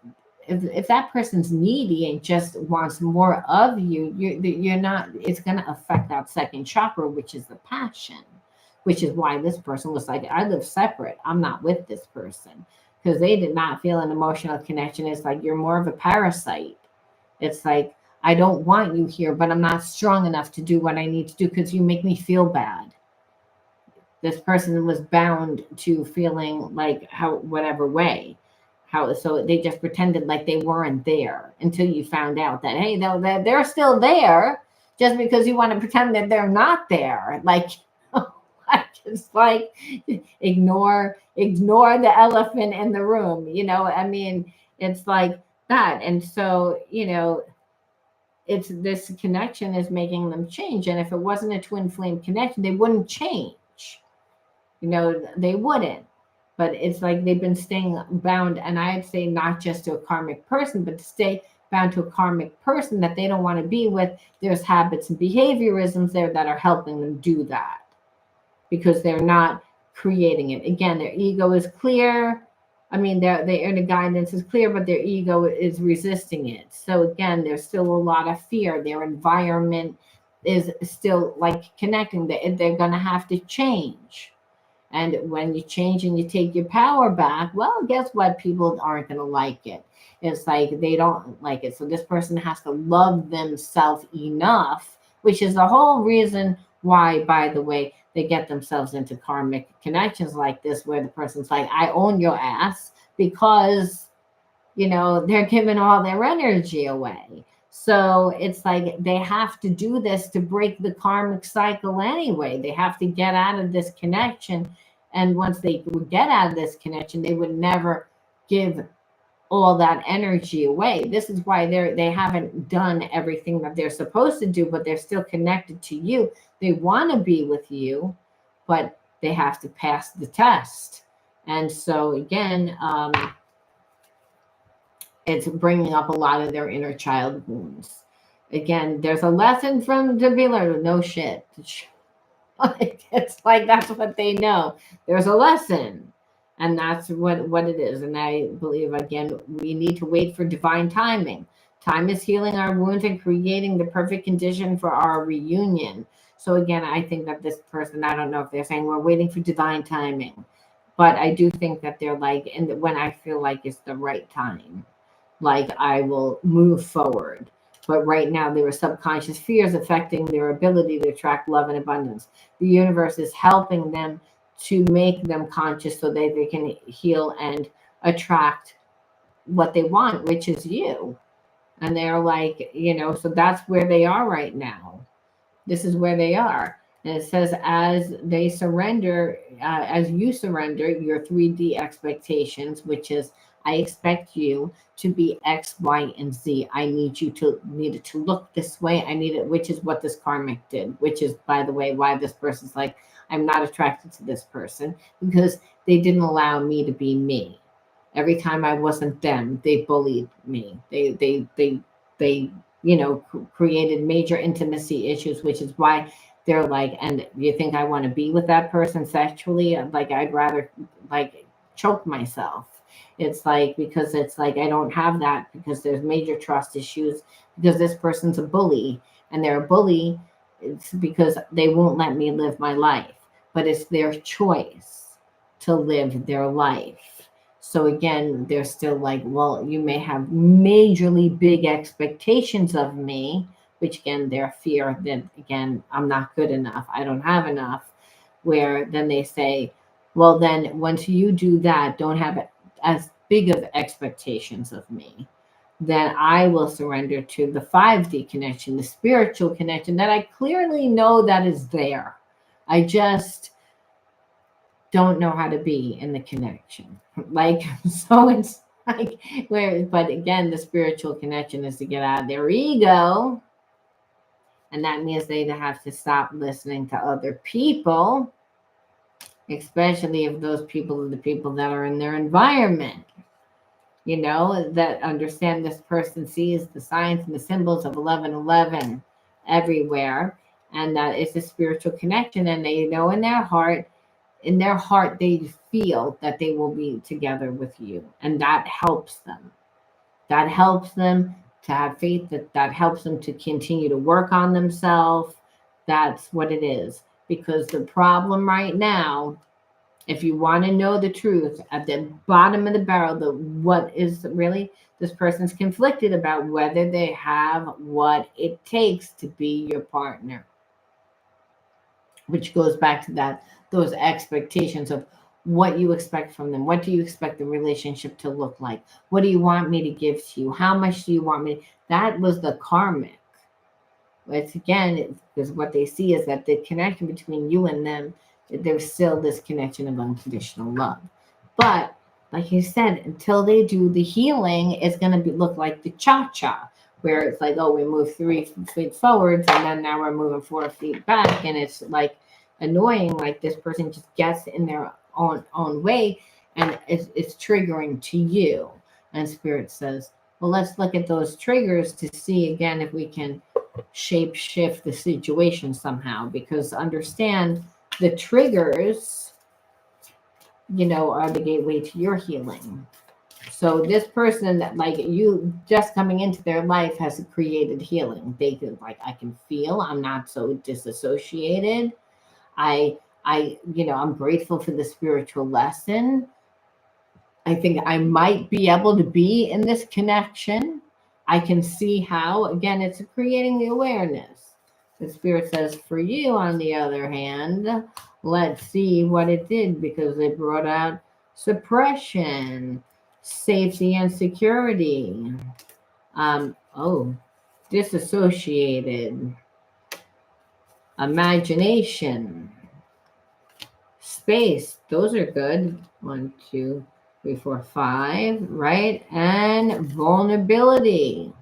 if that person's needy and just wants more of you, you're not. It's going to affect that second chakra, which is the passion, which is why this person was like, I live separate. I'm not with this person, because they did not feel an emotional connection. It's like, you're more of a parasite. It's like, I don't want you here, but I'm not strong enough to do what I need to do because you make me feel bad. This person was bound to feeling like how, whatever way, how, so they just pretended like they weren't there until you found out that, hey, they're still there, just because you want to pretend that they're not there. Like, it's like, ignore the elephant in the room. I mean, it's like that. And so, it's this connection is making them change. And if it wasn't a twin flame connection, they wouldn't change. They wouldn't. But it's like they've been staying bound, and I'd say not just to a karmic person, but to stay bound to a karmic person that they don't want to be with. There's habits and behaviorisms there that are helping them do that, because they're not creating it. Again, their ego is clear. I mean, their inner guidance is clear, but their ego is resisting it. So again, there's still a lot of fear. Their environment is still like connecting. They're going to have to change. And when you change and you take your power back, well, guess what? People aren't going to like it. It's like they don't like it. So this person has to love themselves enough, which is the whole reason why, by the way, they get themselves into karmic connections like this, where the person's like, I own your ass, because, they're giving all their energy away. So it's like they have to do this to break the karmic cycle anyway. They have to get out of this connection. And once they would get out of this connection, they would never give all that energy away. This is why they haven't done everything that they're supposed to do, but they're still connected to you. They want to be with you, but they have to pass the test. And so again, it's bringing up a lot of their inner child wounds. Again, there's a lesson from to be learned. No shit. It's like that's what they know. There's a lesson, and that's what it is. And I believe again, we need to wait for divine timing. Time is healing our wounds and creating the perfect condition for our reunion. So again, I think that this person, I don't know if they're saying we're waiting for divine timing, but I do think that they're like, and when I feel like it's the right time, like I will move forward. But right now, there are subconscious fears affecting their ability to attract love and abundance. The universe is helping them to make them conscious so that they can heal and attract what they want, which is you. And they're like, so that's where they are right now. This is where they are. And it says, as they surrender, as you surrender your 3D expectations, which is, I expect you to be X, Y, and Z. I need you to needed to look this way. I need it, which is what this karmic did, which is, by the way, why this person's like, I'm not attracted to this person because they didn't allow me to be me. Every time I wasn't them, they bullied me. They created major intimacy issues, which is why they're like, and you think I want to be with that person sexually? Like, I'd rather like choke myself. It's like, because it's like, I don't have that because there's major trust issues because this person's a bully, and they're a bully. It's because they won't let me live my life, but it's their choice to live their life. So again, they're still like, well, you may have majorly big expectations of me, which again, their fear that again, I'm not good enough. I don't have enough. Where then they say, well, then once you do that, don't have as big of expectations of me, then I will surrender to the 5D connection, the spiritual connection that I clearly know that is there. I just don't know how to be in the connection. Like, so it's like where, but again, the spiritual connection is to get out of their ego. And that means they have to stop listening to other people, especially if those people are the people that are in their environment, that understand this person sees the signs and the symbols of 1111 everywhere. And that it's a spiritual connection. And they know in their heart, they feel that they will be together with you. And that helps them. That helps them to have faith, that helps them to continue to work on themselves. That's what it is. Because the problem right now, if you want to know the truth, at the bottom of the barrel, what is really, this person's conflicted about whether they have what it takes to be your partner. Which goes back to those expectations of what you expect from them. What do you expect the relationship to look like? What do you want me to give to you? How much do you want me? That was the karmic. It's again, because what they see is that the connection between you and them, there's still this connection of unconditional love. But like you said, until they do the healing, it's going to look like the cha-cha, where it's like, oh, we move 3 feet forwards and then now we're moving 4 feet back. And it's like annoying, like this person just gets in their own way and it's triggering to you. And Spirit says, well, let's look at those triggers to see again if we can shape shift the situation somehow, because understand the triggers, are the gateway to your healing. So this person that like you just coming into their life has created healing. They can I can feel I'm not so disassociated. I'm grateful for the spiritual lesson. I think I might be able to be in this connection. I can see how, again, it's creating the awareness. The Spirit says, for you, on the other hand, let's see what it did, because it brought out suppression, safety, and security. Oh, disassociated, imagination, space. Those are good. 1, 2, 3, 4, 5, right? And vulnerability.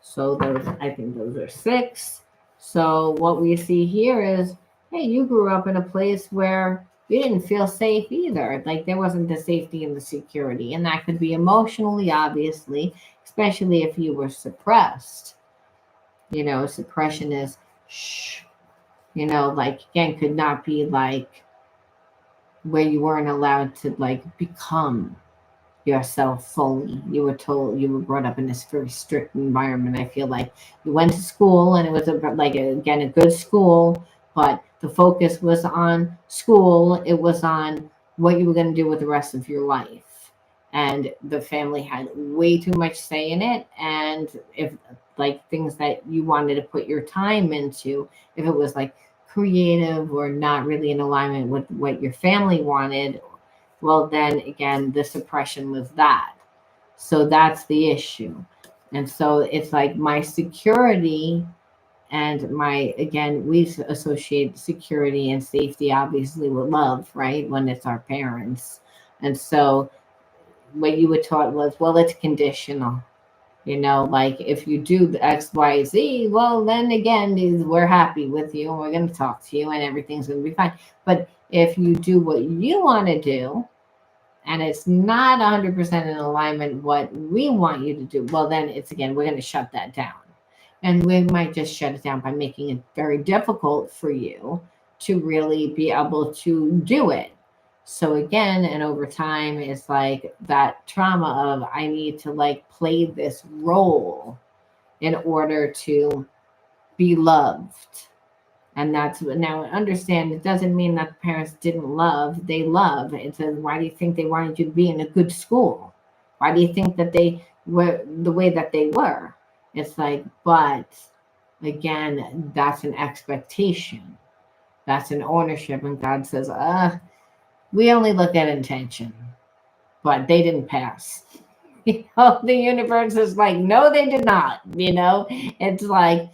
So those, I think those are 6. So what we see here is, hey, you grew up in a place where you didn't feel safe either. Like there wasn't the safety and the security. And that could be emotionally, obviously, especially if you were suppressed. Suppression is shh, like again, could not be like where you weren't allowed to like become yourself fully. You were told, you were brought up in this very strict environment. I feel like you went to school and it was again a good school, but the focus was on school. It was on what you were going to do with the rest of your life, and the family had way too much say in it. And if like things that you wanted to put your time into, if it was like creative or not really in alignment with what your family wanted, well, then again, the suppression was that. So that's the issue. And so it's like my security and my, again, we associate security and safety obviously with love, right? When it's our parents. And so what you were taught was, well, it's conditional. Like if you do the X, Y, Z, well, then again, we're happy with you and we're going to talk to you and everything's going to be fine. But if you do what you want to do, and it's not 100% in alignment what we want you to do, well, then it's again, we're going to shut that down. And we might just shut it down by making it very difficult for you to really be able to do it. So again, and over time, it's like that trauma of I need to like play this role in order to be loved. And that's what now understand it doesn't mean that the parents didn't love, they love. It says, why do you think they wanted you to be in a good school? Why do you think that they were the way that they were? It's like, but again, that's an expectation. That's an ownership. And God says, we only look at intention, but they didn't pass. The universe is like, no, they did not. It's like,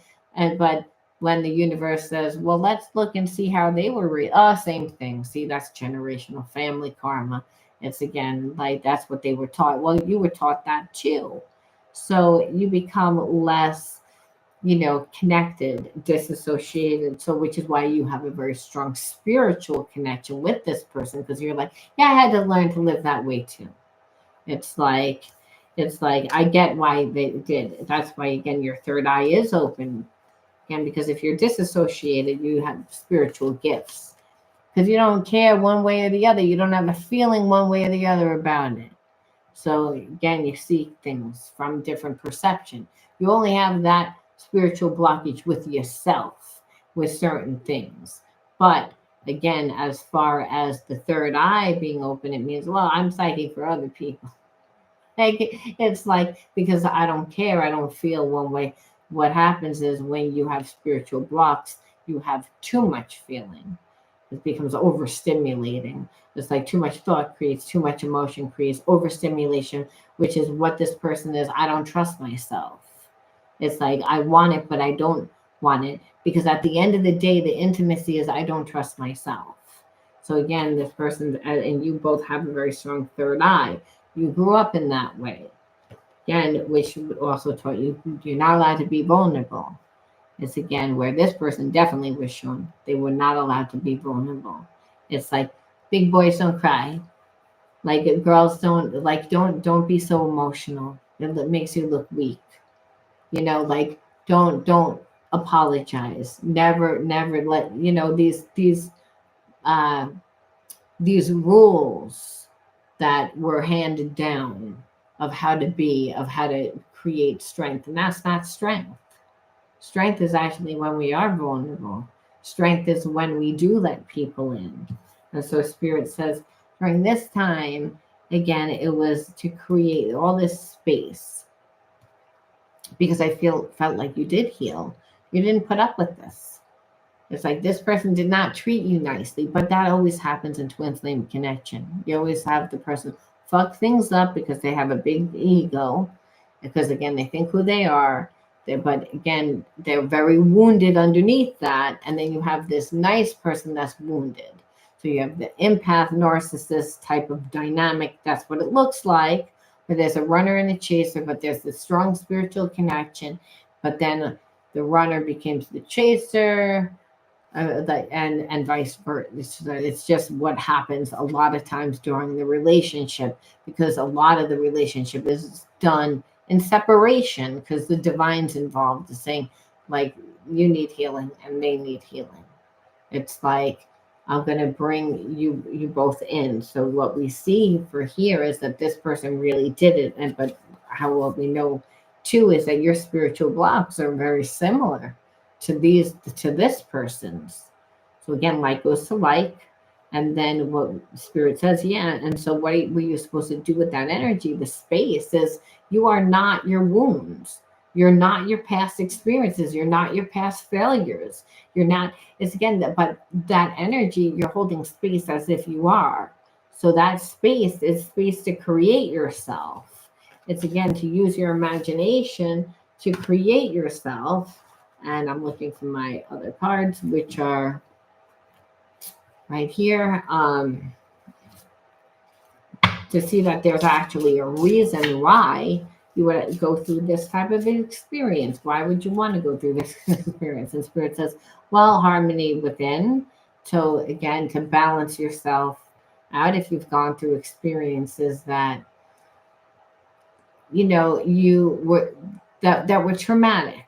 but when the universe says, well, let's look and see how they were same thing. See, that's generational family karma. It's again like that's what they were taught. Well, you were taught that too. So you become less, connected, disassociated. So which is why you have a very strong spiritual connection with this person, because you're like, yeah, I had to learn to live that way too. It's like I get why they did. That's why again your third eye is open. Again, because if you're disassociated, you have spiritual gifts. Because you don't care one way or the other. You don't have a feeling one way or the other about it. So again, you see things from different perception. You only have that spiritual blockage with yourself, with certain things. But again, as far as the third eye being open, it means, well, I'm psychic for other people. Like it's like because I don't care, I don't feel one way. What happens is when you have spiritual blocks, you have too much feeling. It becomes overstimulating. It's like too much thought creates too much emotion, creates overstimulation, which is what this person is. I don't trust myself. It's like I want it, but I don't want it because at the end of the day, the intimacy is I don't trust myself. So again, this person and you both have a very strong third eye. You grew up in that way. Again, which also taught you you're not allowed to be vulnerable. It's again where this person definitely was shown they were not allowed to be vulnerable. It's like big boys don't cry. Like girls don't be so emotional. It makes you look weak. Like don't apologize. Never let uh these rules that were handed down of how to be, of how to create strength. And that's not strength. Strength is actually when we are vulnerable. Strength is when we do let people in. And so Spirit says during this time, again, it was to create all this space because I felt like you did heal. You didn't put up with this. It's like this person did not treat you nicely, but that always happens in twin flame connection. You always have the person fuck things up because they have a big ego, because again, they think who they are. But again, they're very wounded underneath that. And then you have this nice person that's wounded. So you have the empath narcissist type of dynamic. That's what it looks like. Where there's a runner and a chaser, but there's this strong spiritual connection. But then the runner becomes the chaser, and vice versa. It's just what happens a lot of times during the relationship, because a lot of the relationship is done in separation because the divine's involved, is saying like you need healing and they need healing. It's like I'm going to bring you both in. So what we see for here is that this person really did it, and but how what we know too is that your spiritual blocks are very similar to this person's. So again, like goes to like, and then what spirit says, yeah. And so what were you supposed to do with that energy? The space is you are not your wounds. You're not your past experiences. You're not your past failures. You're not, it's again, but that energy, you're holding space as if you are. So that space is space to create yourself. It's again to use your imagination to create yourself. And I'm looking for my other cards, which are right here, to see that there's actually a reason why you would go through this type of experience. Why would you want to go through this experience? And Spirit says, well, harmony within. So again, to balance yourself out if you've gone through experiences that, you were that were traumatic.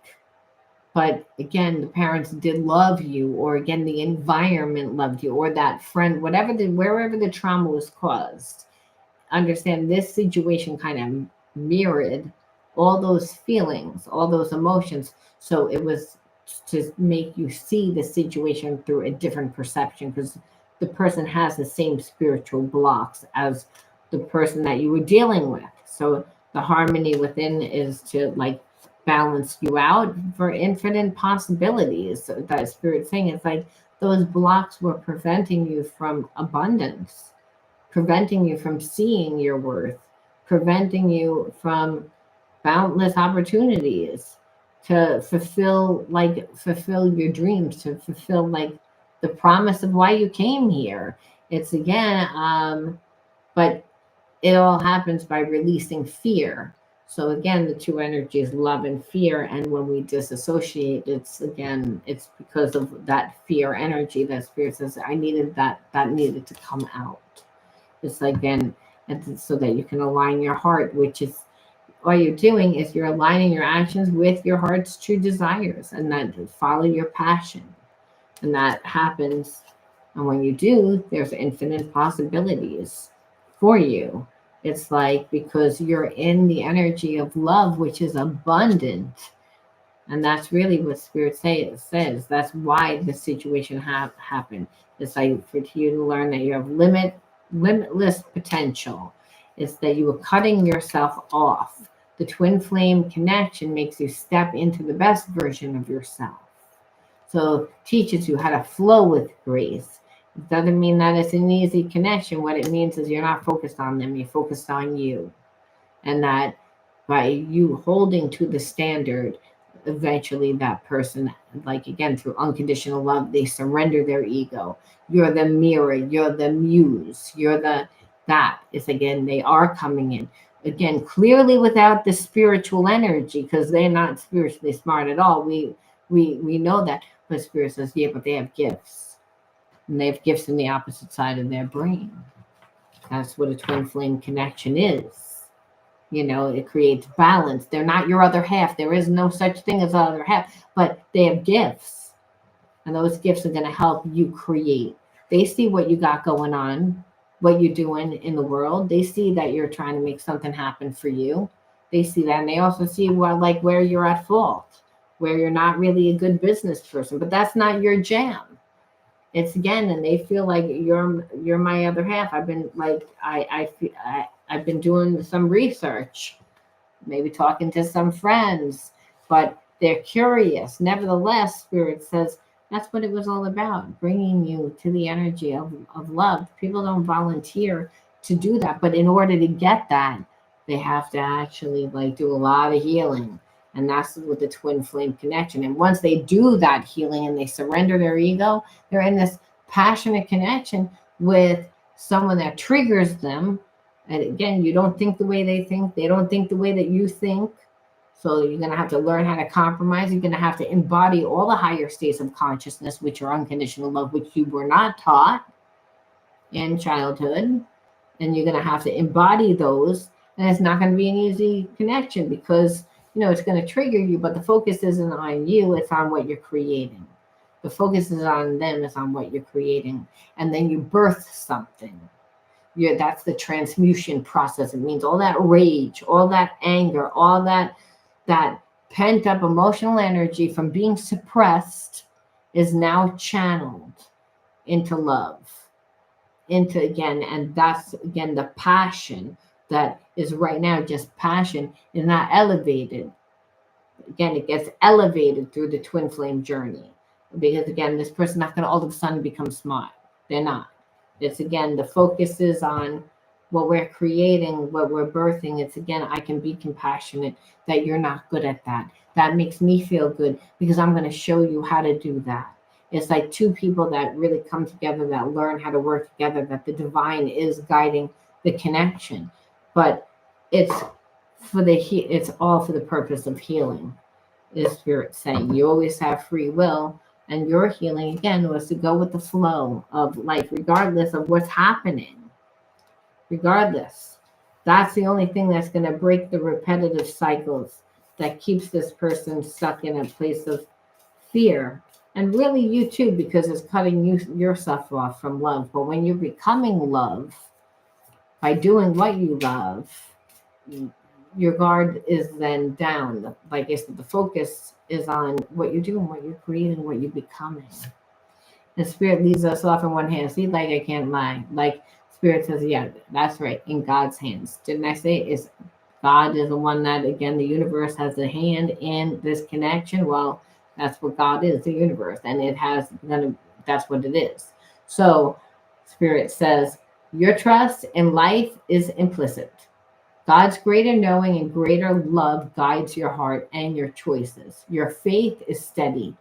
But again, the parents did love you, or again, the environment loved you, or that friend, wherever the trauma was caused. Understand this situation kind of mirrored all those feelings, all those emotions. So it was to make you see the situation through a different perception, because the person has the same spiritual blocks as the person that you were dealing with. So the harmony within is to like balance you out for infinite possibilities. So that spirit thing, it's like those blocks were preventing you from abundance, preventing you from seeing your worth, preventing you from boundless opportunities to fulfill your dreams, to fulfill like the promise of why you came here. It's again, but it all happens by releasing fear. So again, the two energies, love and fear. And when we disassociate, it's because of that fear energy that spirit says, I needed that needed to come out. It's like then, and so that you can align your heart, which is what you're doing is you're aligning your actions with your heart's true desires, and that follow your passion. And that happens. And when you do, there's infinite possibilities for you. It's like because you're in the energy of love, which is abundant. And that's really what Spirit says. That's why the situation happened. It's like for you to learn that you have limitless potential. It's that you are cutting yourself off. The twin flame connection makes you step into the best version of yourself. So teaches you how to flow with grace. It doesn't mean that it's an easy connection. What it means is you're not focused on them, you're focused on you. And that by you holding to the standard, eventually that person, like again, through unconditional love, they surrender their ego. You're the mirror, you're the muse, you're that. It's again, they are coming in. Again, clearly without the spiritual energy, because they're not spiritually smart at all. We know that. But Spirit says, yeah, but they have gifts. And they have gifts in the opposite side of their brain. That's what a twin flame connection is. It creates balance. They're not your other half. There is no such thing as other half, but they have gifts. And those gifts are going to help you create. They see what you got going on, what you're doing in the world. They see that you're trying to make something happen for you. They see that. And they also see where you're at fault, where you're not really a good business person, but that's not your jam. It's again, and they feel like you're my other half. I've been like, I've been doing some research, maybe talking to some friends, but they're curious. Nevertheless, Spirit says that's what it was all about, bringing you to the energy of love. People don't volunteer to do that, but in order to get that, they have to actually do a lot of healing. And that's with the twin flame connection. And once they do that healing and they surrender their ego, they're in this passionate connection with someone that triggers them. And again, you don't think the way they think. They don't think the way that you think. So you're going to have to learn how to compromise. You're going to have to embody all the higher states of consciousness, which are unconditional love, which you were not taught in childhood. And you're going to have to embody those. And it's not going to be an easy connection because, it's going to trigger you, but the focus isn't on you. It's on what you're creating. The focus is on them. It's on what you're creating. And then you birth something. That's the transmutation process. It means all that rage, all that anger, all that pent up emotional energy from being suppressed is now channeled into love, and that's again the passion that is right now just passion is not elevated. Again, it gets elevated through the twin flame journey because again, this person's not going to all of a sudden become smart. They're not. It's again, the focus is on what we're creating, what we're birthing. It's again, I can be compassionate, that you're not good at that. That makes me feel good because I'm going to show you how to do that. It's like two people that really come together, that learn how to work together, that the divine is guiding the connection. But it's all for the purpose of healing, is Spirit saying. You always have free will, and your healing, again, was to go with the flow of life, regardless of what's happening. Regardless. That's the only thing that's going to break the repetitive cycles that keeps this person stuck in a place of fear. And really you too, because it's cutting yourself off from love. But when you're becoming love, by doing what you love, your guard is then down. Like I said, the focus is on what you're doing, what you're creating, what you're becoming. The Spirit leads us off in one hand. See, like I can't lie. Like Spirit says, yeah, that's right, in God's hands. Didn't I say God is the one that, again, the universe has a hand in this connection? Well, that's what God is, the universe, and that's what it is. So Spirit says, your trust in life is implicit. God's greater knowing and greater love guides your heart and your choices. Your faith is steady.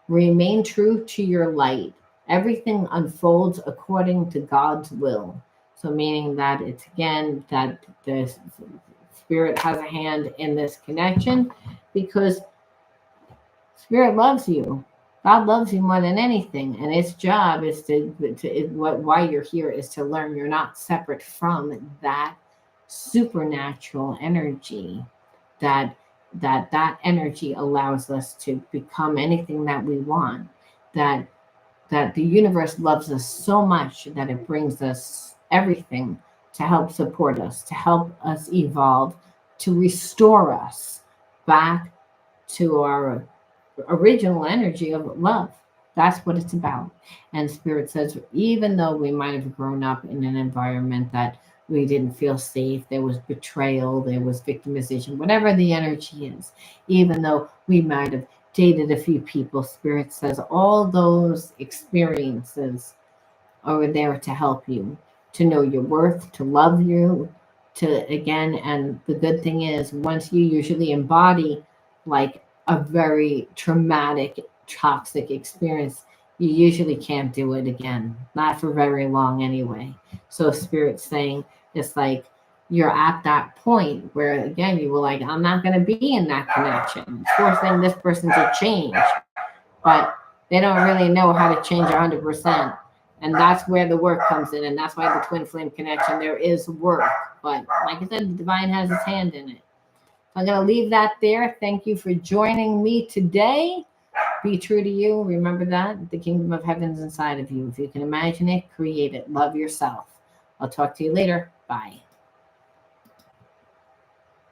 Remain true to your light. Everything unfolds according to God's will. So meaning that it's again that the Spirit has a hand in this connection because Spirit loves you. God loves you more than anything, and its job is why you're here is to learn you're not separate from that supernatural energy. That energy allows us to become anything that we want. That the universe loves us so much that it brings us everything to help support us, to help us evolve, to restore us back to our original energy of love. That's what it's about. And Spirit says, even though we might have grown up in an environment that we didn't feel safe, there was betrayal, there was victimization, whatever the energy is, even though we might have dated a few people, Spirit says all those experiences are there to help you, to know your worth, to love you, and the good thing is, once you usually embody like a very traumatic, toxic experience, you usually can't do it again, not for very long anyway. So Spirit's saying it's like you're at that point where, again, you were like, I'm not going to be in that connection. It's forcing this person to change, but they don't really know how to change 100%. And that's where the work comes in. And that's why the twin flame connection, there is work. But like I said, the divine has his hand in it. I'm going to leave that there. Thank you for joining me today. Be true to you. Remember that the kingdom of heaven is inside of you. If you can imagine it, create it. Love yourself. I'll talk to you later. Bye.